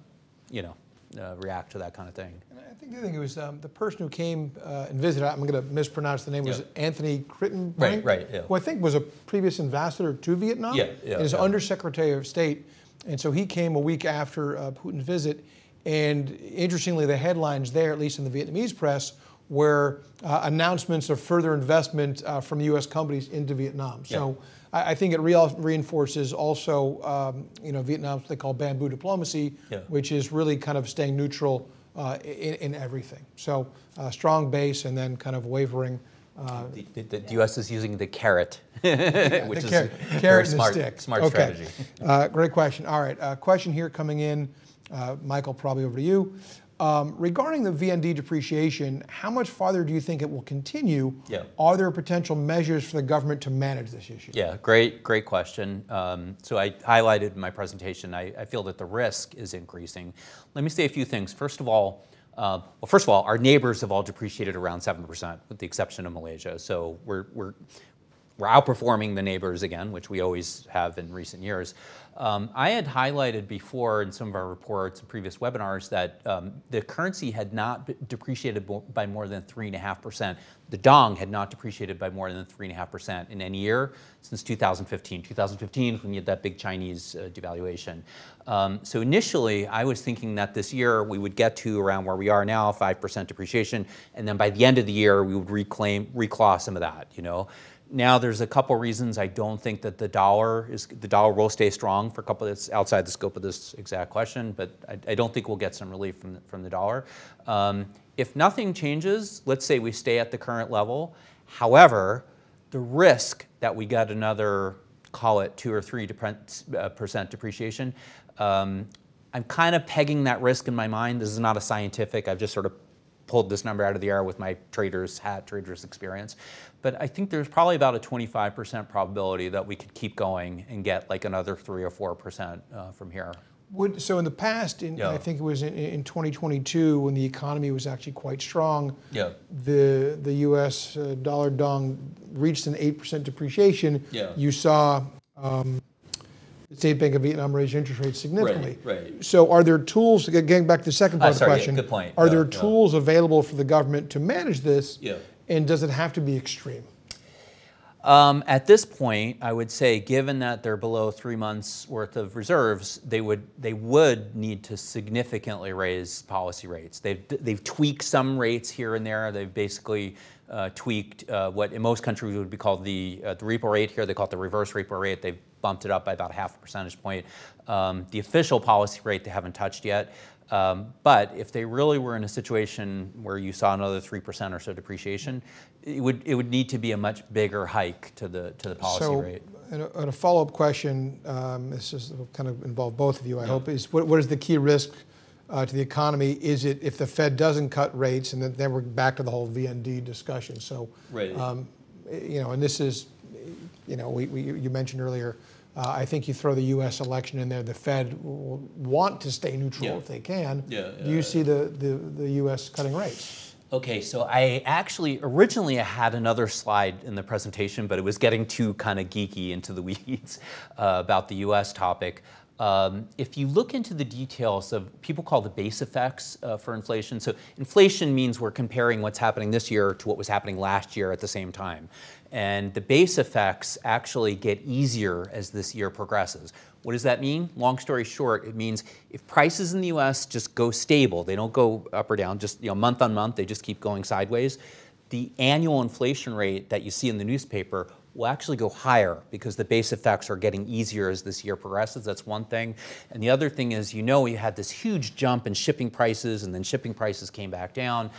S2: react to that kind of thing.
S1: And I think the other thing was the person who came and visited, I'm going to mispronounce the name, was Anthony Crittenbrink,
S2: right, yeah.
S1: who I think was a previous ambassador to Vietnam, and is Undersecretary of State. And so he came a week after Putin's visit, and interestingly, the headlines there, at least in the Vietnamese press, were announcements of further investment from U.S. companies into Vietnam. So I think it reinforces also, Vietnam's what they call bamboo diplomacy, which is really kind of staying neutral in everything. So strong base and then kind of wavering.
S2: The U.S. is using the carrot, which is
S1: carrot
S2: very
S1: and
S2: smart,
S1: the stick.
S2: smart strategy.
S1: Great question. All right, question here coming in, Michael, probably over to you. Regarding the VND depreciation, how much farther do you think it will continue? Are there potential measures for the government to manage this issue?
S2: Yeah, great question. So I highlighted in my presentation, I feel that the risk is increasing. Let me say a few things. First of all, our neighbors have all depreciated around 7%, with the exception of Malaysia. So we're outperforming the neighbors again, which we always have in recent years. I had highlighted before in some of our reports and previous webinars that the currency had not depreciated by more than 3.5%. The dong had not depreciated by more than 3.5% in any year since 2015. 2015, when you had that big Chinese devaluation. So initially, I was thinking that this year we would get to around where we are now, 5% depreciation, and then by the end of the year we would reclaw some of that. Now there's a couple reasons I don't think that the dollar will stay strong for a couple. That's outside the scope of this exact question, but I don't think we'll get some relief from the dollar. If nothing changes, let's say we stay at the current level. However, the risk that we get another, call it 2 or 3% depreciation, I'm kind of pegging that risk in my mind. This is not a scientific. I've just sort of pulled this number out of the air with my trader's experience. But I think there's probably about a 25% probability that we could keep going and get like another 3 or 4% from here.
S1: So in the past, I think it was in 2022, when the economy was actually quite strong, the U.S. dollar dong reached an 8% depreciation. You saw the State Bank of Vietnam raise interest rates significantly.
S2: Right.
S1: So are there tools, getting back to the second part of the question,
S2: good point.
S1: Are there tools available for the government to manage this? And does it have to be extreme?
S2: At this point, I would say, given that they're below 3 months worth of reserves, they would need to significantly raise policy rates. They've tweaked some rates here and there. They've basically tweaked what in most countries would be called the repo rate. Here they call it the reverse repo rate. They've bumped it up by about 0.5 percentage point. The official policy rate they haven't touched yet. But if they really were in a situation where you saw another 3% or so depreciation, it would need to be a much bigger hike to the policy rate.
S1: And a follow-up question, this is kind of involve both of you, I hope, is what is the key risk to the economy? Is it if the Fed doesn't cut rates, and then we're back to the whole VND discussion. So, and this is, you mentioned earlier, I think you throw the U.S. election in there, the Fed will want to stay neutral if they can. Do you see the U.S. cutting rates?
S2: Okay, so I actually, originally I had another slide in the presentation, but it was getting too kind of geeky into the weeds about the U.S. topic. If you look into the details of, people call the base effects for inflation. So inflation means we're comparing what's happening this year to what was happening last year at the same time. And the base effects actually get easier as this year progresses. What does that mean? Long story short, it means if prices in the US just go stable, they don't go up or down, just month on month, they just keep going sideways, the annual inflation rate that you see in the newspaper will actually go higher because the base effects are getting easier as this year progresses. That's one thing. And the other thing is, we had this huge jump in shipping prices, and then shipping prices came back down.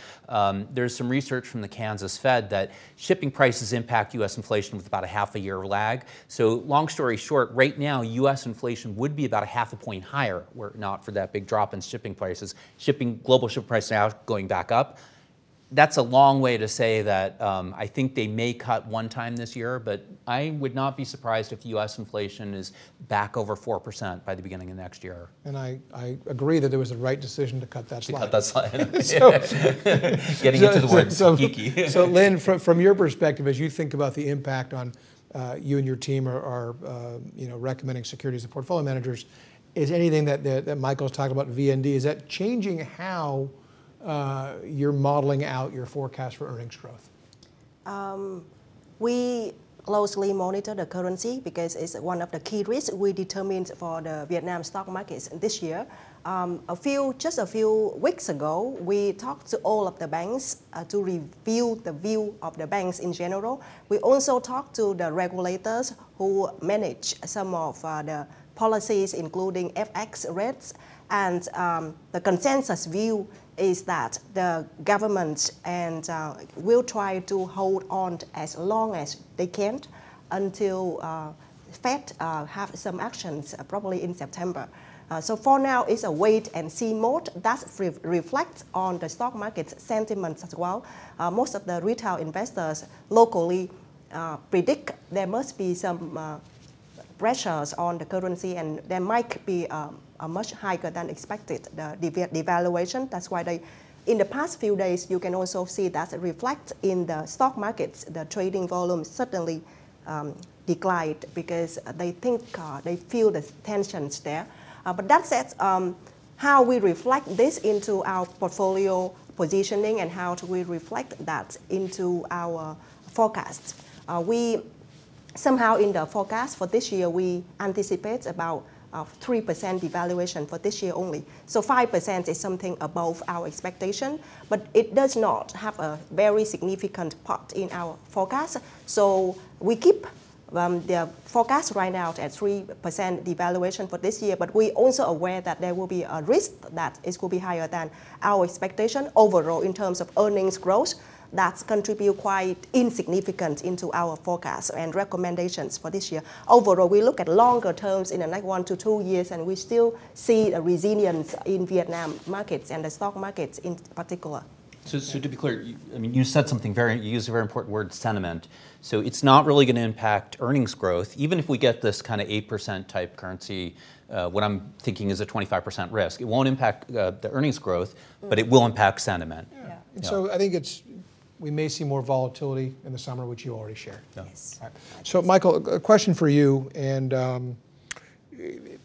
S2: There's some research from the Kansas Fed that shipping prices impact U.S. inflation with about a half a year lag. So long story short, right now, U.S. inflation would be about a half a point higher were it not for that big drop in shipping prices. Global shipping prices now going back up. That's a long way to say that I think they may cut one time this year, but I would not be surprised if U.S. inflation is back over 4% by the beginning of next year.
S1: And I agree that it was the right decision to cut that slide.
S2: Cut that slide.
S1: Getting
S2: into the word geeky.
S1: So Lynn, from your perspective, as you think about the impact on you and your team are recommending securities to portfolio managers, is anything that Michael's talking about VND, is that changing how you're modeling out your forecast for earnings growth?
S3: We closely monitor the currency because it's one of the key risks we determined for the Vietnam stock markets this year. Just a few weeks ago, we talked to all of the banks to review the view of the banks in general. We also talked to the regulators who manage some of the policies, including FX rates, and the consensus view is that the government will try to hold on as long as they can until Fed have some actions probably in September. So for now, it's a wait and see mode that reflects on the stock market sentiments as well. Most of the retail investors locally predict there must be some pressures on the currency, and there might be a much higher than expected devaluation. That's why in the past few days, you can also see that reflect in the stock markets. The trading volume certainly declined because they think they feel the tensions there. But that said, how we reflect this into our portfolio positioning and how do we reflect that into our forecasts. Somehow in the forecast for this year, we anticipate about 3% devaluation for this year only. So 5% is something above our expectation, but it does not have a very significant part in our forecast. So we keep the forecast right now at 3% devaluation for this year, but we also aware that there will be a risk that it will be higher than our expectation overall in terms of earnings growth. That contribute quite insignificant into our forecast and recommendations for this year. Overall, we look at longer terms in the next 1 to 2 years, and we still see a resilience in Vietnam markets and the stock markets in particular.
S2: So to be clear, you said something you used a very important word, sentiment. So it's not really going to impact earnings growth, even if we get this kind of 8% type currency. What I'm thinking is a 25% risk. It won't impact the earnings growth, but it will impact sentiment.
S1: Yeah. And so I think we may see more volatility in the summer, which you already shared.
S2: Yeah.
S3: Yes.
S1: Right. So Michael, a question for you, and we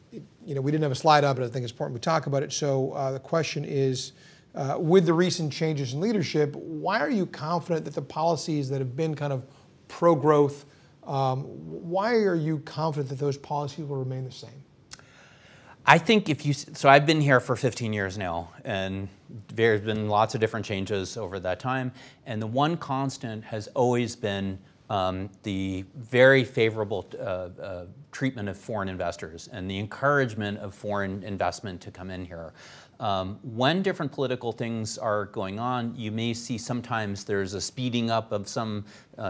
S1: didn't have a slide up, but I think it's important we talk about it. So the question is, with the recent changes in leadership, why are you confident that the policies that have been kind of pro-growth, why are you confident that those policies will remain the same?
S2: I think so I've been here for 15 years now, and there's been lots of different changes over that time, and the one constant has always been the very favorable treatment of foreign investors and the encouragement of foreign investment to come in here. When different political things are going on, you may see sometimes there's a speeding up of some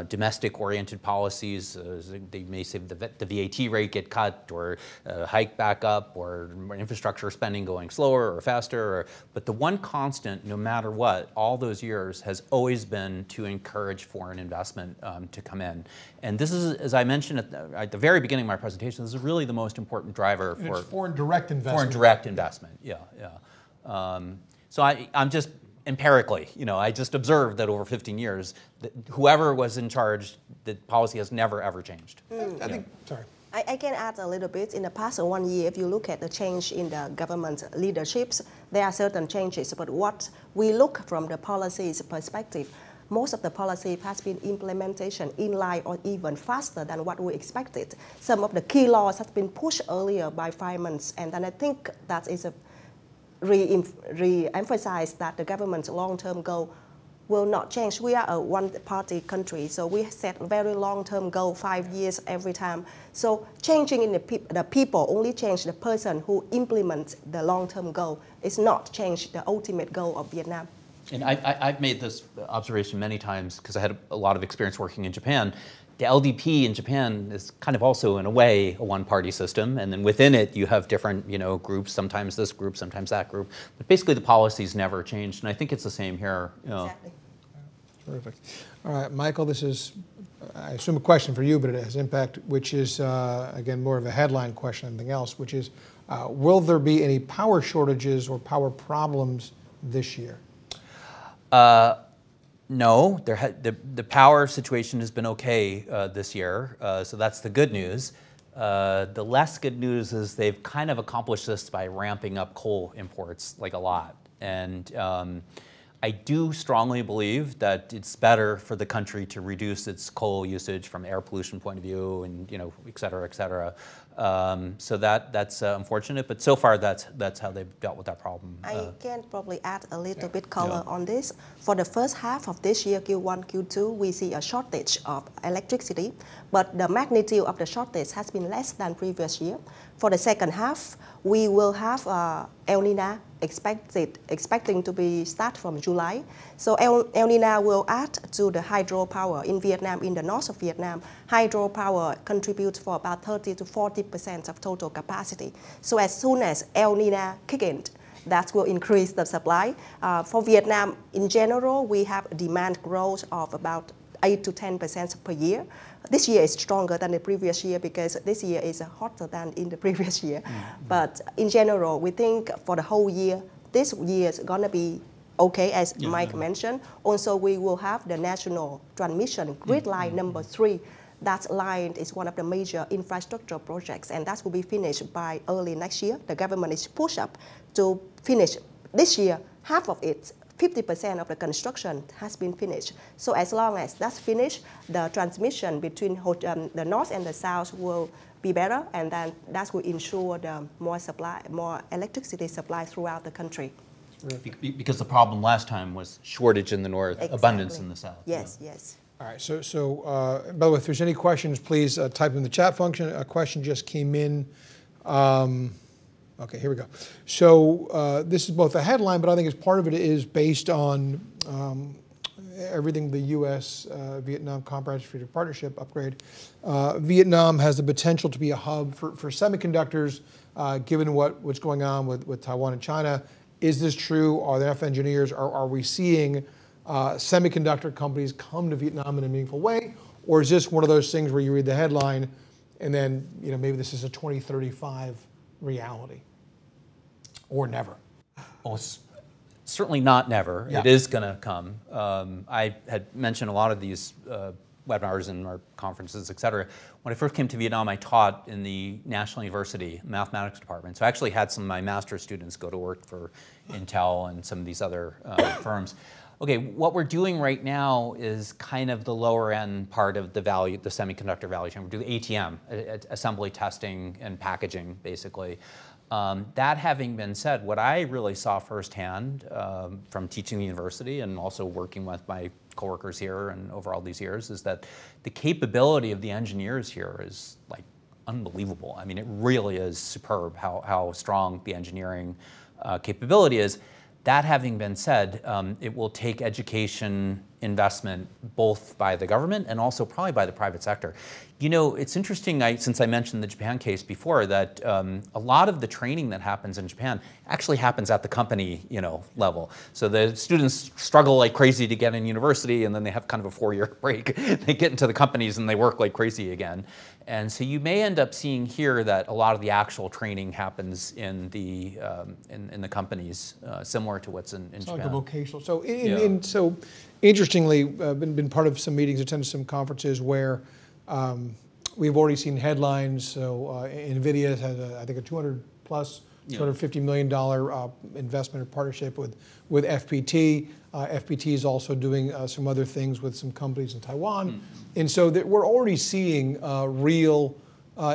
S2: domestic-oriented policies. They may say the VAT rate get cut or hike back up, or infrastructure spending going slower or faster. But the one constant, no matter what, all those years has always been to encourage foreign investment to come in. And this is, as I mentioned at the very beginning of my presentation, this is really the most important driver for
S1: foreign direct investment.
S2: Foreign direct investment, yeah. So I'm just empirically, I just observed that over 15 years, that whoever was in charge, the policy has never ever changed.
S1: I think, sorry.
S3: I can add a little bit. In the past 1 year, if you look at the change in the government leaderships, there are certain changes. But what we look from the policies perspective, most of the policy has been implementation in line or even faster than what we expected. Some of the key laws have been pushed earlier by 5 months, and then I think that is a re-emphasize that the government's long-term goal will not change. We are a one-party country, so we set very long-term goal, 5 years every time. So changing in the people only change the person who implements the long-term goal. It's not change the ultimate goal of Vietnam.
S2: And I've made this observation many times because I had a lot of experience working in Japan. The LDP in Japan is kind of also, in a way, a one-party system, and then within it you have different, groups. Sometimes this group, sometimes that group. But basically, the policies never changed, and I think it's the same here.
S3: Exactly.
S1: Terrific. All right, Michael, this is, I assume, a question for you, but it has impact, which is, again, more of a headline question than anything else, which is, will there be any power shortages or power problems this year?
S2: No, the power situation has been okay this year, so that's the good news. The less good news is they've kind of accomplished this by ramping up coal imports like a lot. And I do strongly believe that it's better for the country to reduce its coal usage from air pollution point of view and, et cetera, et cetera. So that's unfortunate, but so far that's how they've dealt with that problem.
S3: I can probably add a little bit color on this. For the first half of this year, Q1, Q2, we see a shortage of electricity, but the magnitude of the shortage has been less than previous year. For the second half, we will have El Nino expecting to be start from July. So El Nino will add to the hydropower in Vietnam, in the north of Vietnam. Hydropower contributes for about 30 to 40% of total capacity. So as soon as El Nino kick in, that will increase the supply. For Vietnam, in general, we have a demand growth of about 8 to 10% per year. This year is stronger than the previous year because this year is hotter than in the previous year. But in general, we think for the whole year, this year is going to be okay, as Mike mentioned. Also, we will have the national transmission grid line number 3. That line is one of the major infrastructure projects, and that will be finished by early next year. The government is pushed up to finish this year, half of it. 50% of the construction has been finished. So as long as that's finished, the transmission between the north and the south will be better, and then that will ensure the more electricity supply throughout the country.
S2: Because the problem last time was shortage in the north, abundance in the south.
S3: Yes, yes.
S1: All right, so by the way, if there's any questions, please type in the chat function. A question just came in. Okay, here we go. So this is both a headline, but I think as part of it is based on everything the U.S.-Vietnam Comprehensive Strategic Partnership upgrade. Vietnam has the potential to be a hub for semiconductors, given what's going on with Taiwan and China. Is this true? Are there enough engineers? Are we seeing semiconductor companies come to Vietnam in a meaningful way? Or is this one of those things where you read the headline and then maybe this is a 2035 reality? Or never?
S2: Oh, it's certainly not never.
S1: Yeah.
S2: It is going to come. I had mentioned a lot of these webinars and our conferences, et cetera. When I first came to Vietnam, I taught in the National University mathematics department. So I actually had some of my master's students go to work for Intel and some of these other firms. Okay, what we're doing right now is kind of the lower end part of the semiconductor value chain. We're doing ATM, assembly, testing, and packaging, basically. That having been said, what I really saw firsthand from teaching the university and also working with my coworkers here and over all these years is that the capability of the engineers here is like unbelievable. I mean, it really is superb how strong the engineering capability is. That having been said, it will take education investment both by the government and also probably by the private sector. It's interesting, since I mentioned the Japan case before, that a lot of the training that happens in Japan actually happens at the company level. So the students struggle like crazy to get in university, and then they have kind of a 4-year break. They get into the companies and they work like crazy again. And so you may end up seeing here that a lot of the actual training happens in the companies, similar to what's in Japan.
S1: Like a vocational. So, so interestingly, been part of some meetings, attended some conferences where we've already seen headlines. So NVIDIA has, I think, a $250 million investment or partnership with FPT. FPT is also doing some other things with some companies in Taiwan. And so we're already seeing real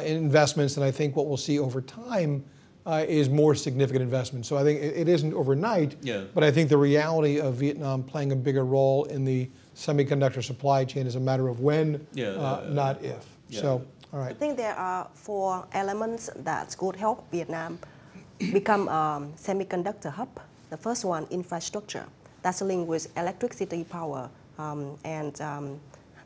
S1: investments, and I think what we'll see over time is more significant investment. So I think it isn't overnight, but I think the reality of Vietnam playing a bigger role in the semiconductor supply chain is a matter of when, not if. So, all right.
S3: I think there are 4 elements that could help Vietnam become a semiconductor hub. The first one, infrastructure. That's linked with electricity power and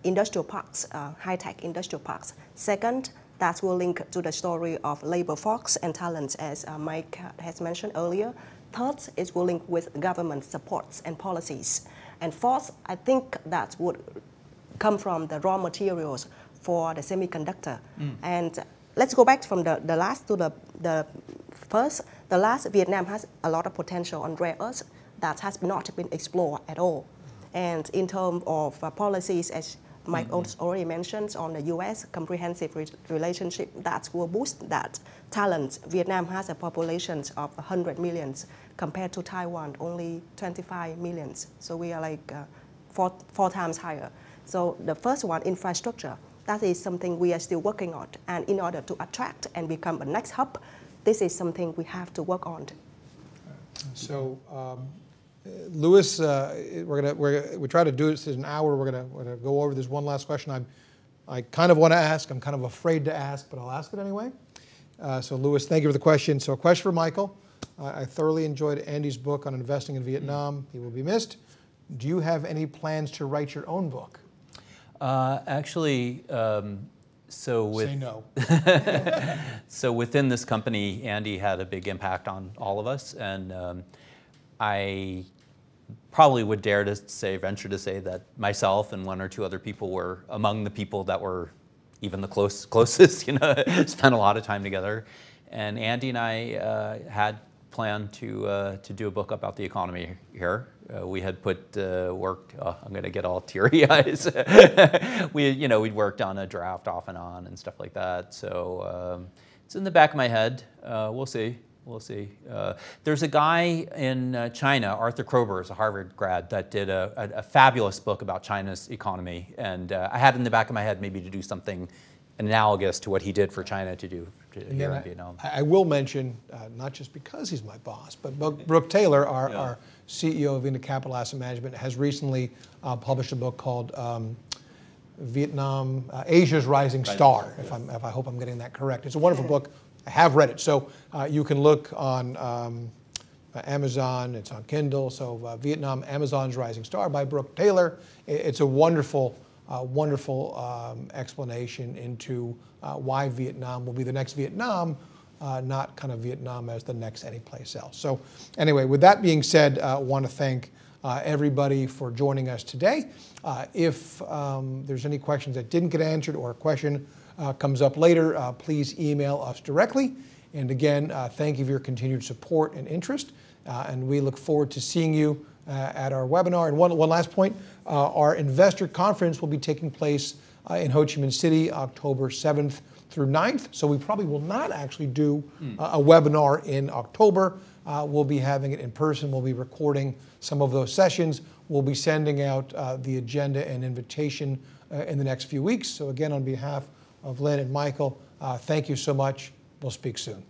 S3: industrial parks, high-tech industrial parks. Second, that will link to the story of labor force and talents, as Mike has mentioned earlier. Third, it will link with government supports and policies. And fourth, I think that would come from the raw materials for the semiconductor. And let's go back from the last to the first. The last, Vietnam has a lot of potential on rare earths that has not been explored at all. And in terms of policies, as Mike already mentioned, on the U.S. comprehensive relationship, that will boost that talent. Vietnam has a population of 100 million compared to Taiwan, only 25 million. So we are like four times higher. So the first one, infrastructure, that is something we are still working on. And in order to attract and become a next hub, this is something we have to work on.
S1: So, Louis, we try to do this in an hour. We're gonna go over this one last question. I kind of want to ask. I'm kind of afraid to ask, but I'll ask it anyway. So, Louis, thank you for the question. So, a question for Michael. I thoroughly enjoyed Andy's book on investing in Vietnam. He will be missed. Do you have any plans to write your own book?
S2: Actually,
S1: Say no.
S2: So within this company, Andy had a big impact on all of us, and I probably would dare to say, venture to say that myself and 1 or 2 other people were among the people that were even the closest, you know, spent a lot of time together. And Andy and I had planned to do a book about the economy here. We had worked, I'm going to get all teary eyes. We'd worked on a draft off and on and stuff like that. So it's in the back of my head. We'll see. We'll see. There's a guy in China, Arthur Krober, is a Harvard grad, that did a fabulous book about China's economy. And I had in the back of my head maybe to do something analogous to what he did for China to do here in Vietnam.
S1: I will mention, not just because he's my boss, but Brooke Taylor, our CEO of Vina Capital Asset Management, has recently published a book called Vietnam, Asia's Rising Star, if I hope I'm getting that correct. It's a wonderful book. I have read it. So you can look on Amazon, it's on Kindle. So Vietnam, Amazon's Rising Star by Brooke Taylor. It's a wonderful explanation into why Vietnam will be the next Vietnam, not kind of Vietnam as the next anyplace else. So anyway, with that being said, I want to thank everybody for joining us today. If there's any questions that didn't get answered or a question comes up later, please email us directly. And again, thank you for your continued support and interest. And we look forward to seeing you at our webinar. And one last point, our investor conference will be taking place in Ho Chi Minh City, October 7th through 9th. So we probably will not actually do a webinar in October. We'll be having it in person. We'll be recording some of those sessions. We'll be sending out the agenda and invitation in the next few weeks. So again, on behalf of Lynn and Michael, thank you so much. We'll speak soon.